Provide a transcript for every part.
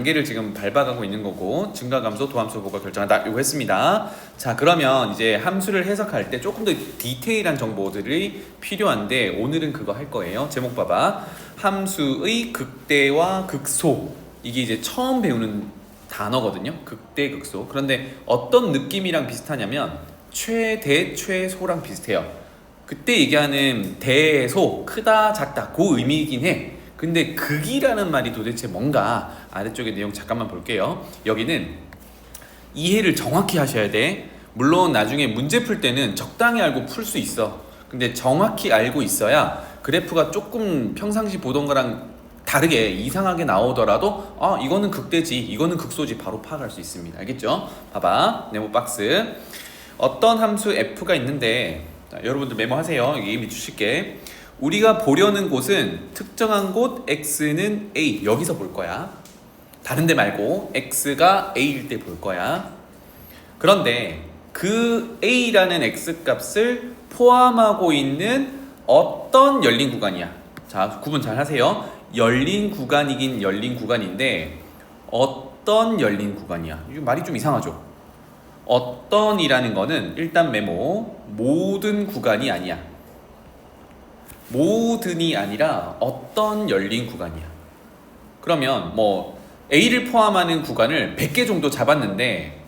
단계를 지금 밟아가고 있는 거고 증가감소, 도함수 보고 결정한다 이거 했습니다. 자, 그러면 이제 함수를 해석할 때 조금 더 디테일한 정보들이 필요한데 오늘은 그거 할 거예요. 제목 봐봐. 함수의 극대와 극소. 이게 이제 처음 배우는 단어거든요. 극대, 극소. 그런데 어떤 느낌이랑 비슷하냐면 최대, 최소랑 비슷해요. 그때 얘기하는 대소, 크다, 작다 그 의미이긴 해. 근데 극이라는 말이 도대체 뭔가 아래쪽에 내용 잠깐만 볼게요. 여기는 이해를 정확히 하셔야 돼. 물론 나중에 문제 풀 때는 적당히 알고 풀 수 있어. 근데 정확히 알고 있어야 그래프가 조금 평상시 보던 거랑 다르게 이상하게 나오더라도 이거는 극대지, 이거는 극소지 바로 파악할 수 있습니다. 알겠죠? 봐봐. 네모 박스. 어떤 함수 f가 있는데 자, 여러분들 메모하세요. 여기 이미 주실게. 우리가 보려는 곳은 특정한 곳 x는 a 여기서 볼 거야. 다른 데 말고 x가 a일 때 볼 거야. 그런데 그 a라는 x 값을 포함하고 있는 어떤 열린 구간이야. 자, 구분 잘 하세요. 열린 구간이긴 열린 구간인데 어떤 열린 구간이야. 이거 말이 좀 이상하죠. 어떤이라는 거는 일단 메모. 모든 구간이 아니야. 모든이 아니라 어떤 열린 구간이야. 그러면 뭐 A를 포함하는 구간을 100개 정도 잡았는데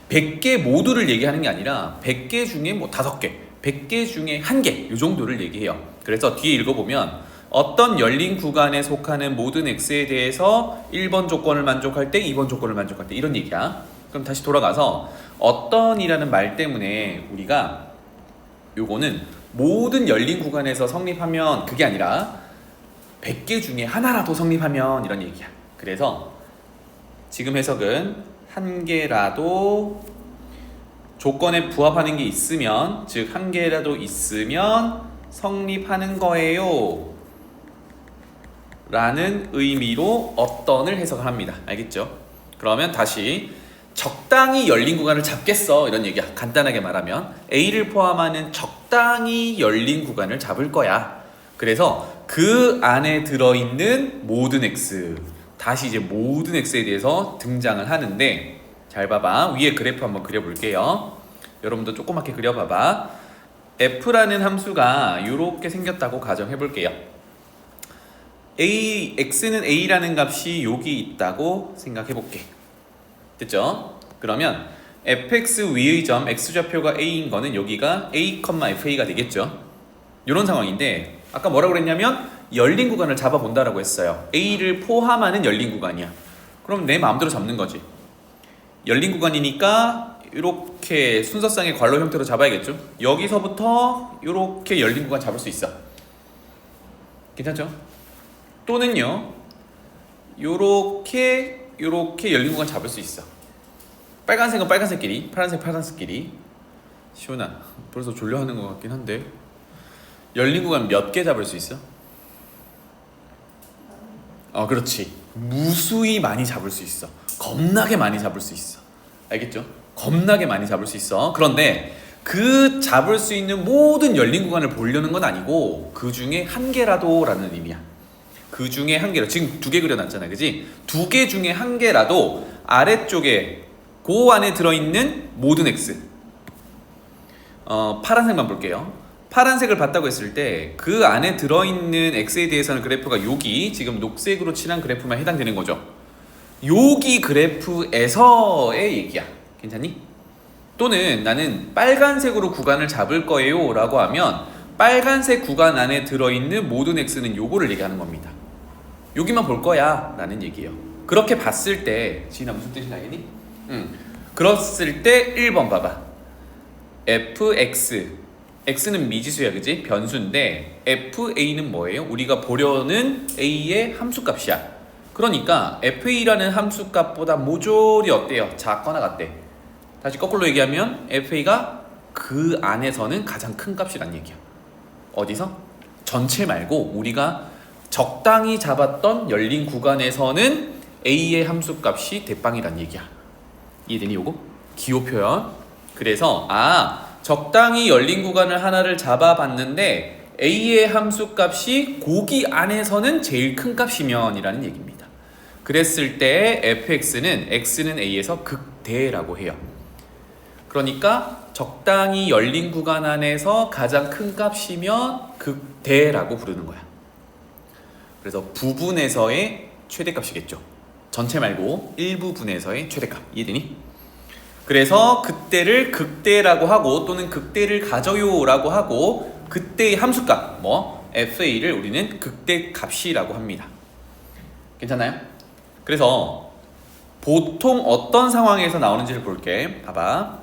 100개 모두를 얘기하는 게 아니라 100개 중에 뭐 5개, 100개 중에 1개 이 정도를 얘기해요. 그래서 뒤에 읽어보면 어떤 열린 구간에 속하는 모든 x에 대해서 1번 조건을 만족할 때 2번 조건을 만족할 때 이런 얘기야. 그럼 다시 돌아가서 어떤이라는 말 때문에 우리가 요거는 모든 열린 구간에서 성립하면 그게 아니라 100개 중에 하나라도 성립하면 이런 얘기야. 그래서 지금 해석은 한 개라도 조건에 부합하는 게 있으면, 즉 한 개라도 있으면 성립하는 거예요 라는 의미로 어떤을 해석을 합니다. 알겠죠? 그러면 다시 적당히 열린 구간을 잡겠어 이런 얘기야. 간단하게 말하면 A를 포함하는 적당히 열린 구간을 잡을 거야. 그래서 그 안에 들어있는 모든 X, 다시 이제 모든 X에 대해서 등장을 하는데 잘 봐봐. 위에 그래프 한번 그려볼게요. 여러분도 조그맣게 그려봐봐. F라는 함수가 이렇게 생겼다고 가정해볼게요. X는 A라는 값이 여기 있다고 생각해볼게. 됐죠? 그러면 fx 위의 점 x좌표가 a인 거는 여기가 a, fa가 되겠죠? 이런 상황인데 아까 뭐라고 그랬냐면 열린 구간을 잡아본다라고 했어요. a를 포함하는 열린 구간이야. 그럼 내 마음대로 잡는 거지. 열린 구간이니까 이렇게 순서상의 괄호 형태로 잡아야겠죠? 여기서부터 이렇게 열린 구간 잡을 수 있어. 괜찮죠? 또는요 요렇게 열린 구간 잡을 수 있어. 빨간색은 빨간색끼리, 파란색 파란색끼리. 시원아, 벌써 졸려하는 것 같긴 한데 열린 구간 몇 개 잡을 수 있어? 그렇지. 무수히 많이 잡을 수 있어. 겁나게 많이 잡을 수 있어. 알겠죠? 겁나게 많이 잡을 수 있어. 그런데 그 잡을 수 있는 모든 열린 구간을 보려는 건 아니고 그 중에 한 개라도 라는 의미야. 그 중에 한 개로 지금 2개 그려놨잖아, 그지? 2개 중에 한 개라도 아래쪽에 그 안에 들어있는 모든 x. 파란색만 볼게요. 파란색을 봤다고 했을 때 그 안에 들어있는 x에 대해서는 그래프가 여기 지금 녹색으로 칠한 그래프만 해당되는 거죠. 여기 그래프에서의 얘기야. 괜찮니? 또는 나는 빨간색으로 구간을 잡을 거예요 라고 하면 빨간색 구간 안에 들어있는 모든 x는 요거를 얘기하는 겁니다. 여기만 볼 거야 라는 얘기예요. 그렇게 봤을 때 지인아 무슨 뜻인지 알겠니? 그랬을 때 1번 봐봐. fx x는 미지수야, 그지? 변수인데 fa는 뭐예요? 우리가 보려는 a의 함수값이야. 그러니까 fa라는 함수값보다 모조리 어때요? 작거나 같대. 다시 거꾸로 얘기하면 fa가 그 안에서는 가장 큰 값이란 얘기야. 어디서? 전체 말고 우리가 적당히 잡았던 열린 구간에서는 a의 함수값이 대빵이란 얘기야. 이해되니 요거? 기호 표현. 그래서 적당히 열린 구간을 하나를 잡아봤는데 a의 함수값이 고기 안에서는 제일 큰 값이면 이라는 얘기입니다. 그랬을 때 fx는 x는 a에서 극대라고 해요. 그러니까 적당히 열린 구간 안에서 가장 큰 값이면 극대라고 부르는 거야. 그래서 부분에서의 최대값이겠죠. 전체 말고 일부분에서의 최대값. 이해되니? 그래서 그때를 극대라고 하고 또는 극대를 가져요 라고 하고 그때의 함수값 fa를 우리는 극대값이라고 합니다. 괜찮나요? 그래서 보통 어떤 상황에서 나오는지를 볼게. 봐봐.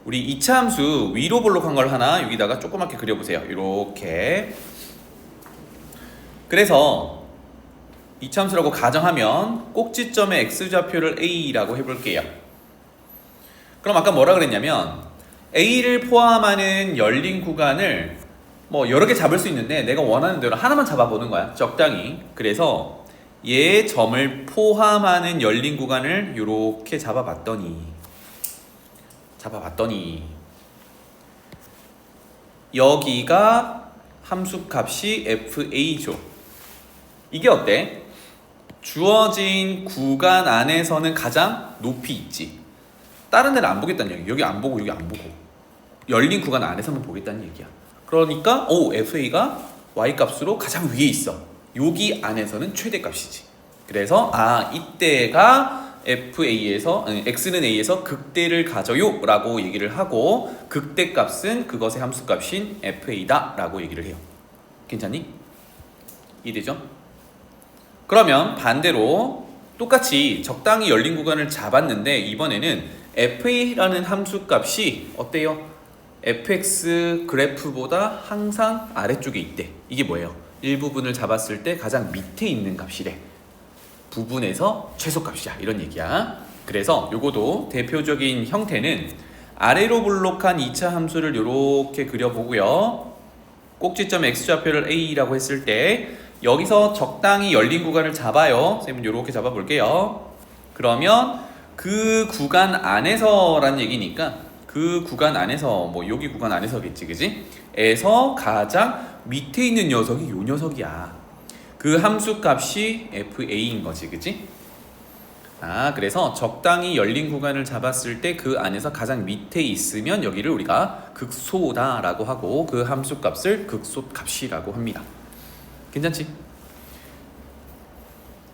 우리 2차 함수 위로 볼록한 걸 하나 여기다가 조그맣게 그려보세요. 이렇게. 그래서 2차 함수라고 가정하면 꼭지점의 x좌표를 a라고 해볼게요. 그럼 아까 뭐라 그랬냐면 a를 포함하는 열린 구간을 여러 개 잡을 수 있는데 내가 원하는 대로 하나만 잡아보는 거야. 적당히. 그래서 얘 점을 포함하는 열린 구간을 이렇게 잡아봤더니 여기가 함수값이 fa죠. 이게 어때? 주어진 구간 안에서는 가장 높이 있지. 다른 데는 안 보겠다는 얘기야. 여기 안 보고 여기 안 보고 열린 구간 안에서만 보겠다는 얘기야. 그러니까 fa가 y값으로 가장 위에 있어. 여기 안에서는 최대값이지. 그래서 이때가 x는 a에서 극대를 가져요 라고 얘기를 하고 극대값은 그것의 함수값인 fa다 라고 얘기를 해요. 괜찮니? 이해되죠? 그러면 반대로 똑같이 적당히 열린 구간을 잡았는데 이번에는 fa라는 함수값이 어때요? fx 그래프보다 항상 아래쪽에 있대. 이게 뭐예요? 일부분을 잡았을 때 가장 밑에 있는 값이래. 부분에서 최소값이야. 이런 얘기야. 그래서 요거도 대표적인 형태는 아래로 볼록한 2차 함수를 이렇게 그려보고요. 꼭지점 x좌표를 a라고 했을 때 여기서 적당히 열린 구간을 잡아요. 쌤은 이렇게 잡아볼게요. 그러면 그 구간 안에서라는 얘기니까 그 구간 안에서 여기 구간 안에서겠지, 그지? 에서 가장 밑에 있는 녀석이 요 녀석이야. 그 함수값이 fa인 거지, 그지? 그래서 적당히 열린 구간을 잡았을 때 그 안에서 가장 밑에 있으면 여기를 우리가 극소다라고 하고 그 함수값을 극소값이라고 합니다. 괜찮지?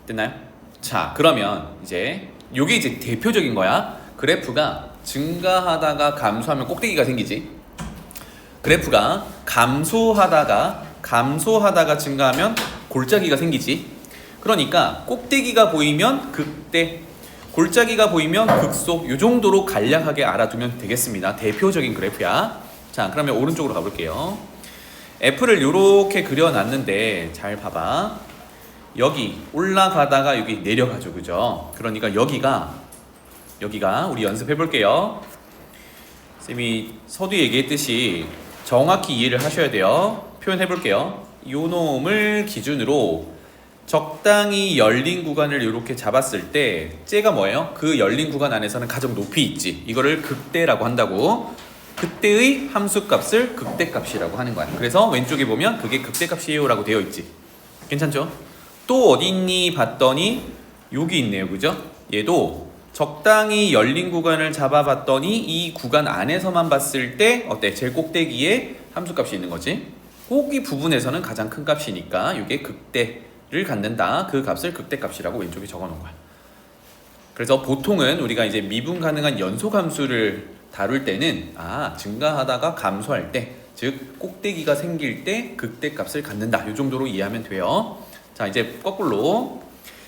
됐나요? 자, 그러면 요게 이제 대표적인 거야. 그래프가 증가하다가 감소하면 꼭대기가 생기지. 그래프가 감소하다가 증가하면 골짜기가 생기지. 그러니까 꼭대기가 보이면 극대, 골짜기가 보이면 극소, 요 정도로 간략하게 알아두면 되겠습니다. 대표적인 그래프야. 자, 그러면 오른쪽으로 가볼게요. F를 이렇게 그려놨는데 잘 봐봐. 여기 올라가다가 여기 내려가죠, 그죠? 그러니까 여기가 우리 연습해볼게요. 쌤이 서두에 얘기했듯이 정확히 이해를 하셔야 돼요. 표현해볼게요. 요 놈을 기준으로 적당히 열린 구간을 이렇게 잡았을 때 쟤가 뭐예요? 그 열린 구간 안에서는 가장 높이 있지. 이거를 극대라고 한다고. 그때의 함수값을 극대값이라고 하는 거야. 그래서 왼쪽에 보면 그게 극대값이에요 라고 되어 있지. 괜찮죠? 또 어디 있니 봤더니 여기 있네요, 그죠? 얘도 적당히 열린 구간을 잡아봤더니 이 구간 안에서만 봤을 때 어때? 제일 꼭대기에 함수값이 있는 거지. 거기 부분에서는 가장 큰 값이니까 이게 극대를 갖는다. 그 값을 극대값이라고 왼쪽에 적어놓은 거야. 그래서 보통은 우리가 이제 미분 가능한 연소함수를 다룰 때는 증가하다가 감소할 때, 즉 꼭대기가 생길 때 극대값을 갖는다. 이 정도로 이해하면 돼요. 자, 이제 거꾸로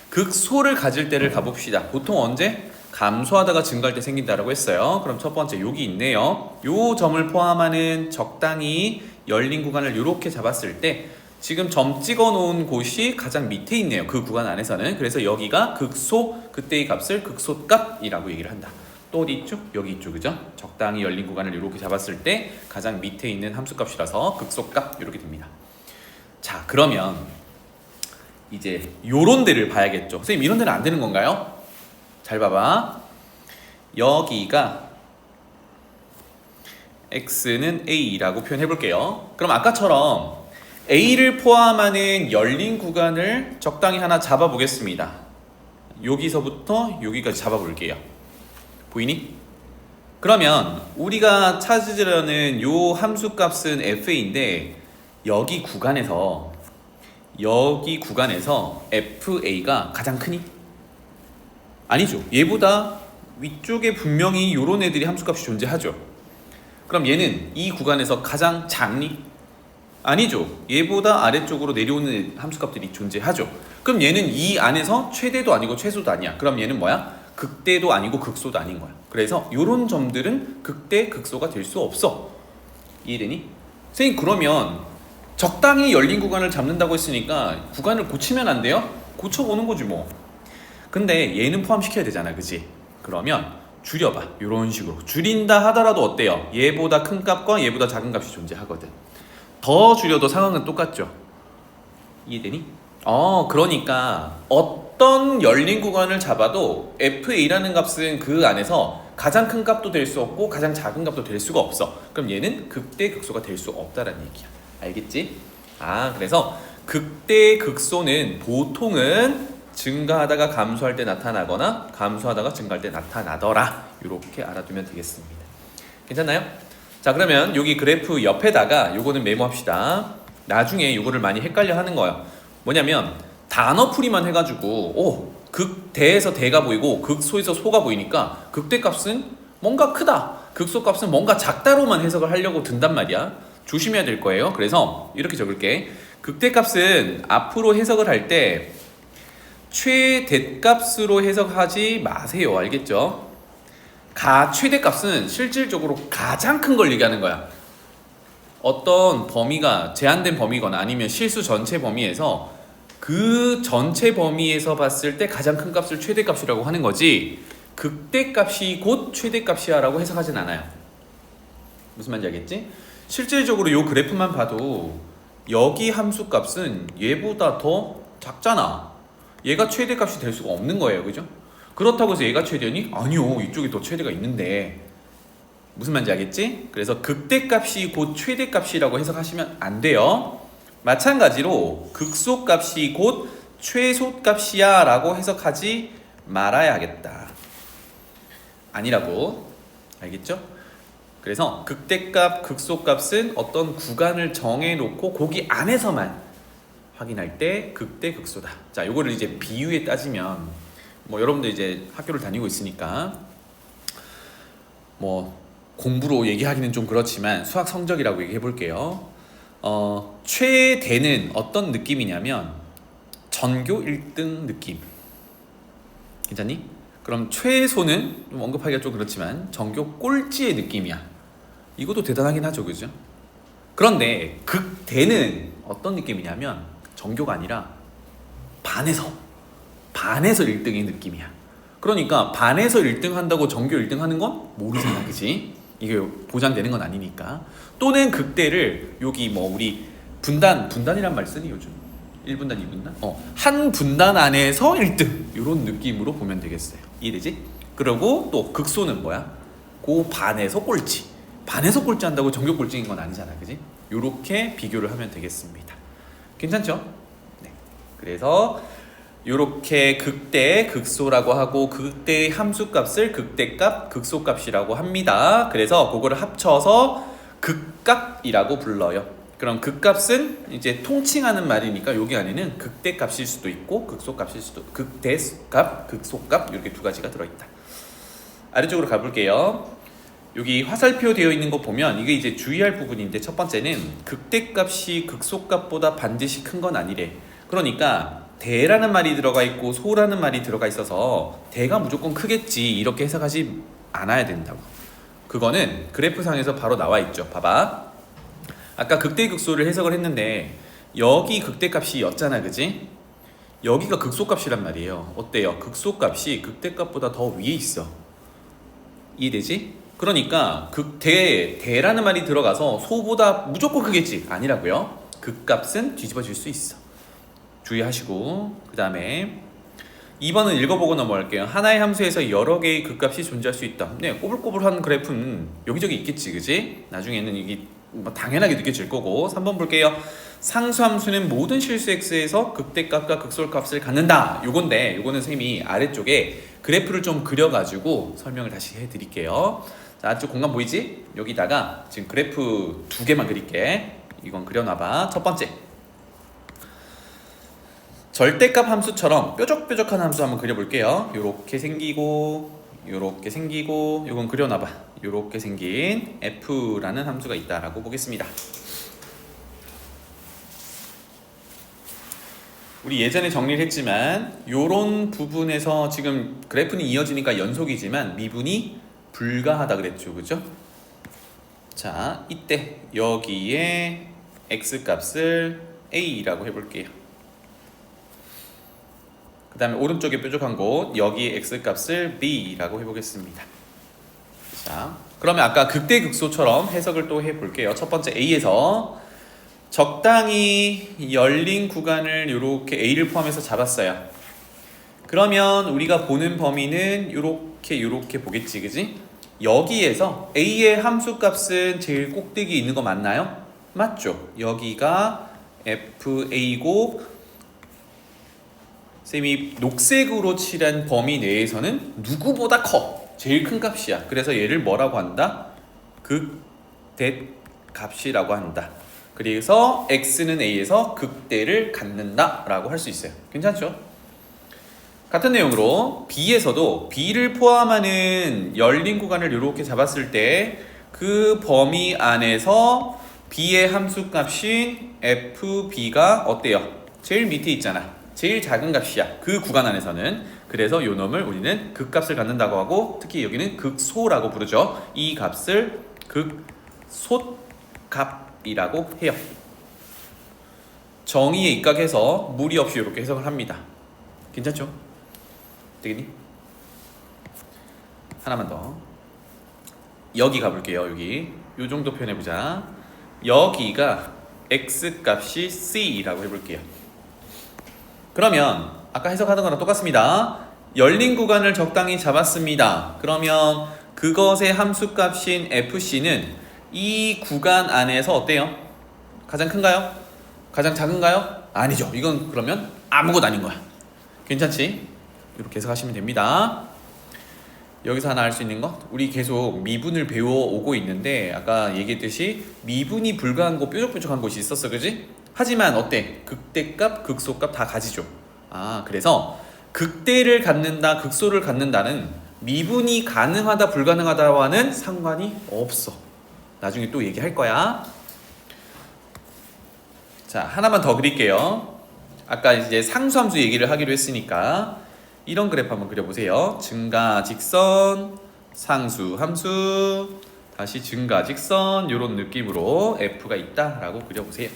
극소를 가질 때를 가봅시다. 보통 언제? 감소하다가 증가할 때 생긴다라고 했어요. 그럼 첫 번째 여기 있네요. 요 점을 포함하는 적당히 열린 구간을 이렇게 잡았을 때 지금 점 찍어 놓은 곳이 가장 밑에 있네요. 그 구간 안에서는. 그래서 여기가 극소, 그때의 값을 극소값이라고 얘기를 한다. 또 어디 있죠? 여기 있죠, 그죠? 적당히 열린 구간을 이렇게 잡았을 때 가장 밑에 있는 함수값이라서 극소값 이렇게 됩니다. 자, 그러면 이제 요런 데를 봐야겠죠. 선생님, 이런 데는 안 되는 건가요? 잘 봐봐. 여기가 x는 a라고 표현해 볼게요. 그럼 아까처럼 a를 포함하는 열린 구간을 적당히 하나 잡아 보겠습니다. 여기서부터 여기까지 잡아볼게요. 보이니? 그러면 우리가 찾으려는 요 함수 값은 fa인데 여기 구간에서 fa가 가장 크니? 아니죠. 얘보다 위쪽에 분명히 요런 애들이 함수값이 존재하죠. 그럼 얘는 이 구간에서 가장 작니? 아니죠. 얘보다 아래쪽으로 내려오는 함수값들이 존재하죠. 그럼 얘는 이 안에서 최대도 아니고 최소도 아니야. 그럼 얘는 뭐야? 극대도 아니고 극소도 아닌 거야. 그래서 요런 점들은 극대, 극소가 될 수 없어. 이해되니? 선생님 그러면 적당히 열린 구간을 잡는다고 했으니까 구간을 고치면 안 돼요? 고쳐보는 거지 뭐. 근데 얘는 포함시켜야 되잖아, 그치? 그러면 줄여봐. 이런 식으로 줄인다 하더라도 어때요? 얘보다 큰 값과 얘보다 작은 값이 존재하거든. 더 줄여도 상황은 똑같죠. 이해되니? 그러니까 어떤 열린 구간을 잡아도 fa라는 값은 그 안에서 가장 큰 값도 될 수 없고 가장 작은 값도 될 수가 없어. 그럼 얘는 극대 극소가 될 수 없다라는 얘기야. 알겠지? 그래서 극대 극소는 보통은 증가하다가 감소할 때 나타나거나 감소하다가 증가할 때 나타나더라. 이렇게 알아두면 되겠습니다. 괜찮나요? 자, 그러면 여기 그래프 옆에다가 요거는 메모합시다. 나중에 요거를 많이 헷갈려 하는 거예요. 뭐냐면 단어풀이만 해가지고 극대에서 대가 보이고 극소에서 소가 보이니까 극대값은 뭔가 크다, 극소값은 뭔가 작다로만 해석을 하려고 든단 말이야. 조심해야 될 거예요. 그래서 이렇게 적을게. 극대값은 앞으로 해석을 할 때 최대값으로 해석하지 마세요. 알겠죠? 최대값은 실질적으로 가장 큰 걸 얘기하는 거야. 어떤 범위가 제한된 범위거나 아니면 실수 전체 범위에서 그 전체 범위에서 봤을 때 가장 큰 값을 최대값이라고 하는 거지, 극대값이 곧 최대값이야 라고 해석하진 않아요. 무슨 말인지 알겠지? 실질적으로 이 그래프만 봐도 여기 함수값은 얘보다 더 작잖아. 얘가 최대값이 될 수가 없는 거예요. 그죠? 그렇다고 해서 얘가 최대니? 아니요, 이쪽이 더 최대가 있는데. 무슨 말인지 알겠지? 그래서 극대값이 곧 최대값이라고 해석하시면 안 돼요. 마찬가지로 극소값이 곧 최소값이야 라고 해석하지 말아야겠다. 아니라고. 알겠죠? 그래서 극대값, 극소값은 어떤 구간을 정해놓고 거기 안에서만 확인할 때 극대, 극소다. 자, 요거를 이제 비유에 따지면 여러분들 이제 학교를 다니고 있으니까 공부로 얘기하기는 좀 그렇지만 수학 성적이라고 얘기해 볼게요. 최대는 어떤 느낌이냐면 전교 1등 느낌. 괜찮니? 그럼 최소는 언급하기가 좀 그렇지만 전교 꼴찌의 느낌이야. 이것도 대단하긴 하죠, 그죠? 그런데 극대는 어떤 느낌이냐면 전교가 아니라 반에서 1등의 느낌이야. 그러니까 반에서 1등 한다고 전교 1등 하는 건 모르잖아, 그치? 이게 보장되는 건 아니니까. 또는 극대를 여기 우리 분단이란 말 쓰니 요즘? 1분단, 2분단? 한 분단 안에서 1등 이런 느낌으로 보면 되겠어요. 이해되지? 그리고 또 극소는 뭐야? 그 반에서 꼴찌. 반에서 꼴찌 한다고 전교 꼴찌인 건 아니잖아, 그지? 요렇게 비교를 하면 되겠습니다. 괜찮죠? 네. 그래서 요렇게 극대, 극소라고 하고 극대의 함수값을 극대값, 극소값이라고 합니다. 그래서 그거를 합쳐서 극값이라고 불러요. 그럼 극값은 이제 통칭하는 말이니까 여기 안에는 극대값일 수도 있고 극소값일 수도, 극대값, 극소값 이렇게 두 가지가 들어있다. 아래쪽으로 가볼게요. 여기 화살표 되어 있는 거 보면 이게 이제 주의할 부분인데, 첫 번째는 극대값이 극소값보다 반드시 큰 건 아니래. 그러니까 대라는 말이 들어가 있고 소라는 말이 들어가 있어서 대가 무조건 크겠지 이렇게 해석하지 않아야 된다고. 그거는 그래프상에서 바로 나와 있죠. 봐봐. 아까 극대 극소를 해석을 했는데 여기 극대값이 였잖아, 그지? 여기가 극소값이란 말이에요. 어때요? 극소값이 극대값보다 더 위에 있어. 이해되지? 그러니까 대라는 말이 들어가서 소보다 무조건 크겠지 아니라고요. 극값은 뒤집어질 수 있어. 주의하시고, 그 다음에 2번은 읽어보고 넘어갈게요. 하나의 함수에서 여러 개의 극값이 존재할 수 있다. 네, 꼬불꼬불한 그래프는 여기저기 있겠지, 그지? 나중에는 이게 당연하게 느껴질 거고. 3번 볼게요. 상수함수는 모든 실수 x에서 극대값과 극소값을 갖는다. 요거는 쌤이 아래쪽에 그래프를 좀 그려가지고 설명을 다시 해드릴게요. 자, 쪽 공간 보이지? 여기다가 지금 그래프 2개만 그릴게. 이건 그려놔봐. 첫 번째, 절대값 함수처럼 뾰족뾰족한 함수 한번 그려볼게요. 요렇게 생기고 요렇게 생기고, 요건 그려놔봐. 요렇게 생긴 f라는 함수가 있다라고 보겠습니다. 우리 예전에 정리를 했지만 요런 부분에서 지금 그래프는 이어지니까 연속이지만 미분이 불가하다 그랬죠, 그죠? 자, 이때 여기에 x값을 a라고 해볼게요. 그 다음에 오른쪽에 뾰족한 곳 여기에 x값을 b라고 해보겠습니다. 자, 그러면 아까 극대극소처럼 해석을 또 해볼게요. 첫 번째 A에서 적당히 열린 구간을 이렇게 A를 포함해서 잡았어요. 그러면 우리가 보는 범위는 이렇게 보겠지, 그지? 여기에서 A의 함수값은 제일 꼭대기에 있는 거 맞나요? 맞죠? 여기가 FA고 쌤이 녹색으로 칠한 범위 내에서는 누구보다 커. 제일 큰 값이야. 그래서 얘를 뭐라고 한다? 극대값이라고 한다. 그래서 x는 a에서 극대를 갖는다 라고 할 수 있어요. 괜찮죠? 같은 내용으로 b에서도 b를 포함하는 열린 구간을 이렇게 잡았을 때 그 범위 안에서 b의 함수값인 fb가 어때요? 제일 밑에 있잖아. 제일 작은 값이야. 그 구간 안에서는. 그래서 요 놈을 우리는 극값을 갖는다고 하고, 특히 여기는 극소라고 부르죠. 이 값을 극소값이라고 해요. 정의에 입각해서 무리 없이 이렇게 해석을 합니다. 괜찮죠? 되겠니? 하나만 더. 여기 가볼게요. 여기 요 정도 표현해보자. 여기가 x값이 c라고 해볼게요. 그러면 아까 해석하던 거랑 똑같습니다. 열린 구간을 적당히 잡았습니다. 그러면 그것의 함수값인 fc는 이 구간 안에서 어때요? 가장 큰가요? 가장 작은가요? 아니죠. 이건 그러면 아무것도 아닌 거야. 괜찮지? 이렇게 해석하시면 됩니다. 여기서 하나 알 수 있는 거, 우리 계속 미분을 배워오고 있는데 아까 얘기했듯이 미분이 불가한 곳, 뾰족뾰족한 곳이 있었어, 그지? 하지만 어때? 극대값, 극소값 다 가지죠. 아, 그래서 극대를 갖는다, 극소를 갖는다는 미분이 가능하다, 불가능하다와는 상관이 없어. 나중에 또 얘기할 거야. 자, 하나만 더 그릴게요. 아까 이제 상수함수 얘기를 하기로 했으니까 이런 그래프 한번 그려보세요. 증가 직선, 상수 함수, 다시 증가 직선, 이런 느낌으로 f가 있다라고 그려보세요.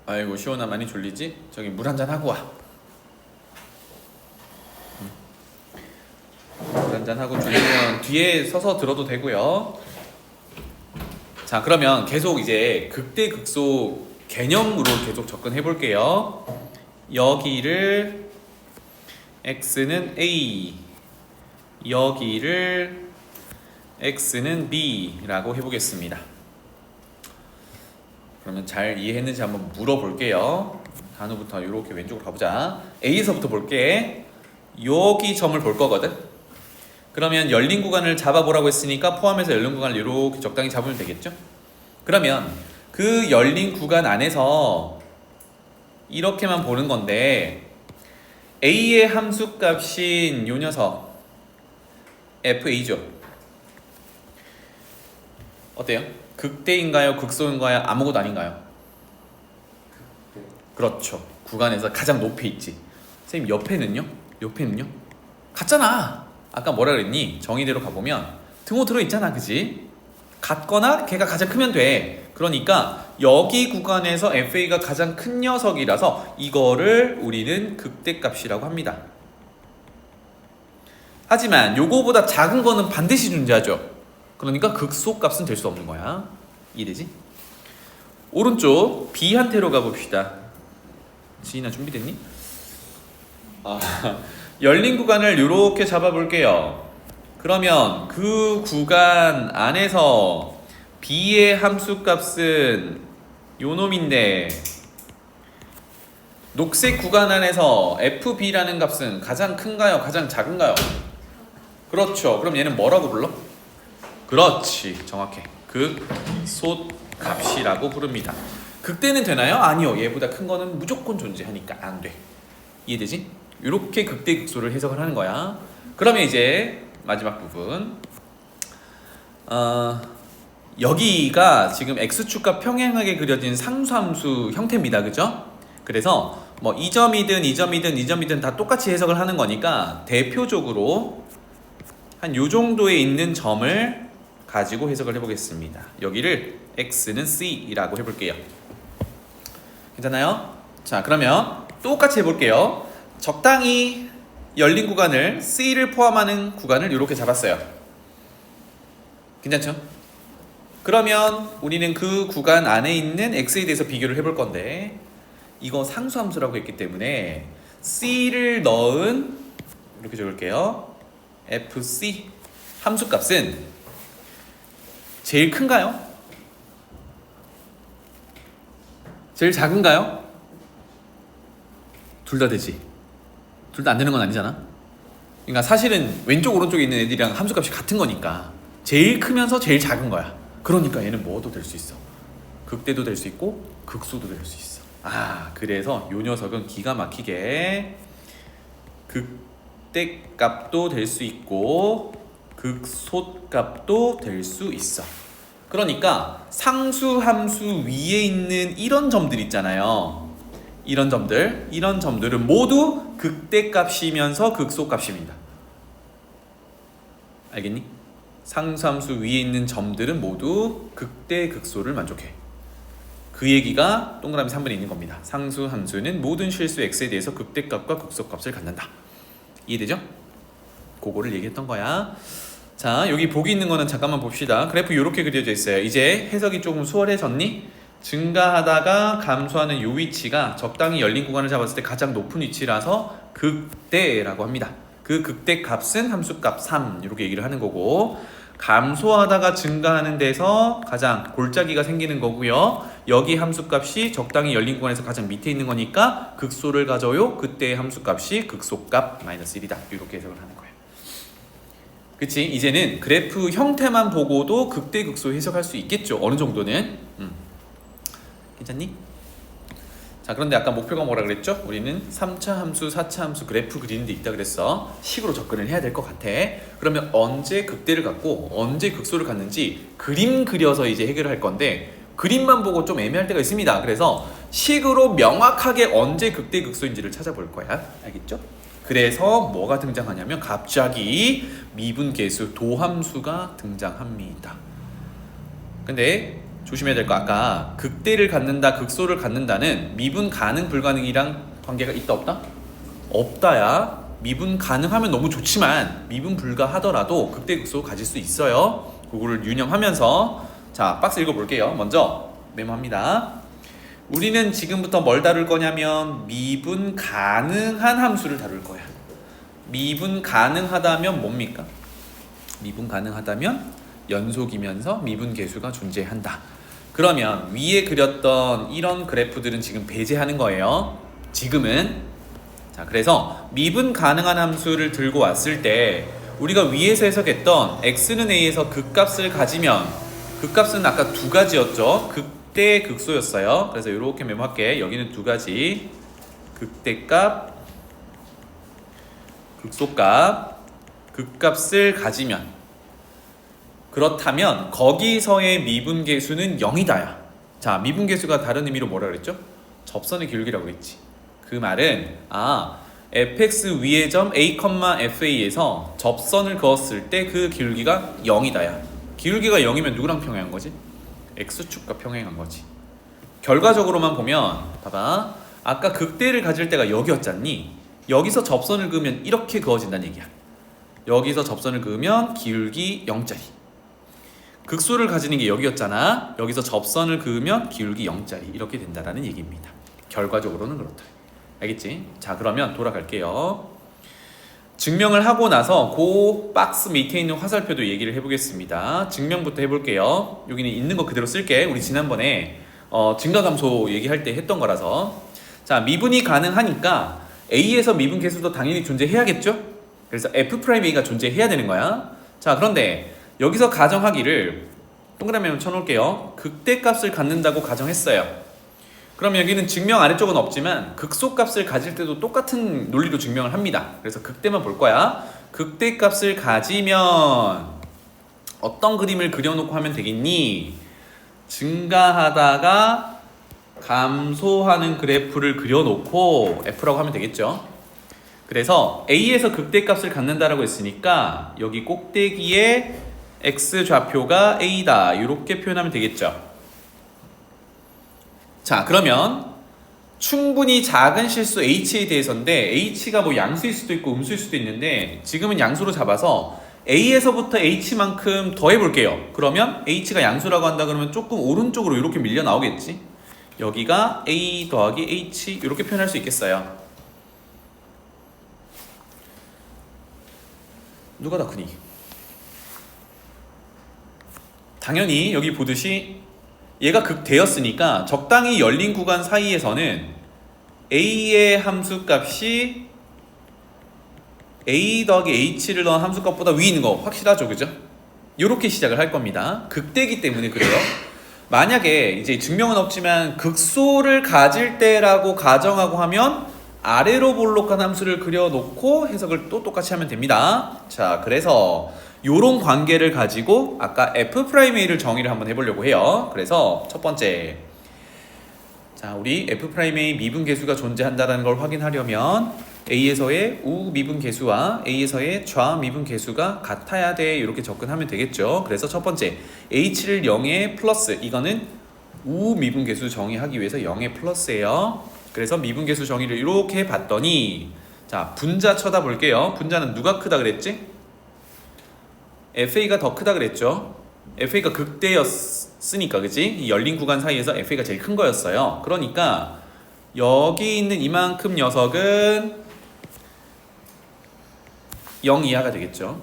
아이고, 시원아 많이 졸리지? 저기 물 한잔 하고 와. 물 한잔 하고 졸리면 뒤에 서서 들어도 되고요. 자, 그러면 계속 이제 극대 극소 개념으로 계속 접근해 볼게요. 여기를 x는 a, 여기를 x는 b라고 해보겠습니다. 그러면 잘 이해했는지 한번 물어볼게요. 단우부터 이렇게 왼쪽으로 가보자. A에서부터 볼게. 여기 점을 볼 거거든. 그러면 열린 구간을 잡아보라고 했으니까 포함해서 열린 구간을 이렇게 적당히 잡으면 되겠죠? 그러면 그 열린 구간 안에서 이렇게만 보는 건데 A의 함수값인 요 녀석 FA죠. 어때요? 극대인가요? 극소인가요? 아무것도 아닌가요? 그렇죠. 구간에서 가장 높이 있지. 선생님 옆에는요? 옆에는요? 같잖아. 아까 뭐라 그랬니? 정의대로 가보면 등호 들어있잖아, 그지? 같거나 걔가 가장 크면 돼. 그러니까 여기 구간에서 FA가 가장 큰 녀석이라서 이거를 우리는 극대값이라고 합니다. 하지만 요거보다 작은 거는 반드시 존재하죠. 그러니까 극소값은 될 수 없는 거야. 이해되지? 오른쪽 B한테로 가봅시다. 지인아 준비됐니? 열린 구간을 이렇게 잡아볼게요. 그러면 그 구간 안에서 B의 함수값은 요 놈인데 녹색 구간 안에서 FB라는 값은 가장 큰가요? 가장 작은가요? 그렇죠. 그럼 얘는 뭐라고 불러? 그렇지. 정확해. 극소값이라고 부릅니다. 극대는 되나요? 아니요. 얘보다 큰 거는 무조건 존재하니까 안 돼. 이해되지? 이렇게 극대 극소를 해석을 하는 거야. 그러면 이제 마지막 부분. 여기가 지금 x축과 평행하게 그려진 상수함수 형태입니다. 그죠? 그래서 뭐 이 점이든 이 점이든 이 점이든 다 똑같이 해석을 하는 거니까 대표적으로 한 요 정도에 있는 점을 가지고 해석을 해보겠습니다. 여기를 x는 c라고 해볼게요. 괜찮아요? 자, 그러면 똑같이 해볼게요. 적당히 열린 구간을 c를 포함하는 구간을 이렇게 잡았어요. 괜찮죠? 그러면 우리는 그 구간 안에 있는 x에 대해서 비교를 해볼 건데 이거 상수함수라고 했기 때문에 c를 넣은 이렇게 적을게요. fc 함수값은 제일 큰가요? 제일 작은가요? 둘 다 되지. 둘 다 안 되는 건 아니잖아. 그러니까 사실은 왼쪽 오른쪽에 있는 애들이랑 함수값이 같은 거니까 제일 크면서 제일 작은 거야. 그러니까 얘는 뭐도 될 수 있어. 극대도 될 수 있고 극소도 될 수 있어. 그래서 요 녀석은 기가 막히게 극대값도 될 수 있고 극소값도 될 수 있어. 그러니까 상수함수 위에 있는 이런 점들 있잖아요. 이런 점들은 모두 극대값이면서 극소값입니다. 알겠니? 상수함수 위에 있는 점들은 모두 극대 극소를 만족해. 그 얘기가 동그라미 3번에 있는 겁니다. 상수함수는 모든 실수 x에 대해서 극대값과 극소값을 갖는다. 이해되죠? 그거를 얘기했던 거야. 자, 여기 보기 있는 거는 잠깐만 봅시다. 그래프 이렇게 그려져 있어요. 이제 해석이 조금 수월해졌니? 증가하다가 감소하는 요 위치가 적당히 열린 구간을 잡았을 때 가장 높은 위치라서 극대라고 합니다. 그 극대 값은 함수값 3 이렇게 얘기를 하는 거고, 감소하다가 증가하는 데서 가장 골짜기가 생기는 거고요. 여기 함수값이 적당히 열린 구간에서 가장 밑에 있는 거니까 극소를 가져요. 그때의 함수값이 극소값 마이너스 1이다. 이렇게 해석을 하는 거예요. 그치? 이제는 그래프 형태만 보고도 극대 극소 해석할 수 있겠죠. 어느 정도는. 괜찮니? 자, 그런데 아까 목표가 뭐라 그랬죠? 우리는 3차 함수, 4차 함수 그래프 그리는 데 있다 그랬어. 식으로 접근을 해야 될 것 같아. 그러면 언제 극대를 갖고 언제 극소를 갖는지 그림 그려서 이제 해결할 건데, 그림만 보고 좀 애매할 때가 있습니다. 그래서 식으로 명확하게 언제 극대 극소인지를 찾아볼 거야. 알겠죠? 그래서 뭐가 등장하냐면 갑자기 미분계수 도함수가 등장합니다. 근데 조심해야 될 거, 아까 극대를 갖는다 극소를 갖는다는 미분 가능 불가능이랑 관계가 있다 없다? 없다야. 미분 가능하면 너무 좋지만 미분 불가하더라도 극대 극소 가질 수 있어요. 그거를 유념하면서 자, 박스 읽어볼게요. 먼저 메모합니다. 우리는 지금부터 뭘 다룰 거냐면 미분 가능한 함수를 다룰 거야. 미분 가능하다면 뭡니까? 미분 가능하다면 연속이면서 미분 계수가 존재한다. 그러면 위에 그렸던 이런 그래프들은 지금 배제하는 거예요. 지금은. 자, 그래서 미분 가능한 함수를 들고 왔을 때 우리가 위에서 해석했던 x는 a에서 극값을 가지면, 극값은 아까 두 가지였죠. 극대 극소였어요. 그래서 이렇게 메모할게. 여기는 두 가지. 극대값, 극소값. 극값을 가지면, 그렇다면 거기서의 미분계수는 0이다야. 자, 미분계수가 다른 의미로 뭐라 그랬죠? 접선의 기울기라고 했지. 그 말은 fx 위의 점 a, fa에서 접선을 그었을 때 그 기울기가 0이다야. 기울기가 0이면 누구랑 평행한 거지? x축과 평행한 거지. 결과적으로만 보면 봐봐. 아까 극대를 가질 때가 여기였잖니? 여기서 접선을 그으면 이렇게 그어진다는 얘기야. 여기서 접선을 그으면 기울기 0짜리. 극소를 가지는 게 여기였잖아. 여기서 접선을 그으면 기울기 0짜리 이렇게 된다라는 얘기입니다. 결과적으로는 그렇다. 알겠지? 자, 그러면 돌아갈게요. 증명을 하고 나서 그 박스 밑에 있는 화살표도 얘기를 해보겠습니다. 증명부터 해볼게요. 여기는 있는 거 그대로 쓸게. 우리 지난번에 증가감소 얘기할 때 했던 거라서. 자, 미분이 가능하니까 A에서 미분 계수도 당연히 존재해야겠죠? 그래서 F'A가 존재해야 되는 거야. 자, 그런데 여기서 가정하기를 동그라미 한번 쳐놓을게요. 극대값을 갖는다고 가정했어요. 그럼 여기는 증명 아래쪽은 없지만 극소값을 가질 때도 똑같은 논리로 증명을 합니다. 그래서 극대만 볼 거야. 극대값을 가지면 어떤 그림을 그려놓고 하면 되겠니? 증가하다가 감소하는 그래프를 그려놓고 F라고 하면 되겠죠. 그래서 A에서 극대값을 갖는다라고 했으니까 여기 꼭대기에 X 좌표가 A다 이렇게 표현하면 되겠죠. 자, 그러면 충분히 작은 실수 H에 대해서인데 H가 뭐 양수일 수도 있고 음수일 수도 있는데 지금은 양수로 잡아서 A에서부터 H만큼 더해 볼게요. 그러면 H가 양수라고 한다 그러면 조금 오른쪽으로 이렇게 밀려 나오겠지. 여기가 A 더하기 H 이렇게 표현할 수 있겠어요. 누가 더 크니? 당연히 여기 보듯이 얘가 극대였으니까 적당히 열린 구간 사이에서는 A의 함수값이 A 더하기 H를 넣은 함수값보다 위에 있는 거 확실하죠, 그죠? 이렇게 시작을 할 겁니다. 극대기 때문에 그래요. 만약에 이제 증명은 없지만 극소를 가질 때라고 가정하고 하면 아래로 볼록한 함수를 그려놓고 해석을 또 똑같이 하면 됩니다. 자, 그래서 요런 관계를 가지고 아까 F'A를 정의를 한번 해보려고 해요. 그래서 첫 번째, 자, 우리 F'A 미분계수가 존재한다는 걸 확인하려면 A에서의 우미분계수와 A에서의 좌미분계수가 같아야 돼 이렇게 접근하면 되겠죠. 그래서 첫 번째 H를 0에 플러스, 이거는 우미분계수 정의하기 위해서 0에 플러스예요. 그래서 미분계수 정의를 이렇게 봤더니 자, 분자 쳐다볼게요. 분자는 누가 크다 그랬지? FA가 더 크다 그랬죠. FA가 극대였으니까, 그치? 이 열린 구간 사이에서 FA가 제일 큰 거였어요. 그러니까 여기 있는 이만큼 녀석은 0 이하가 되겠죠.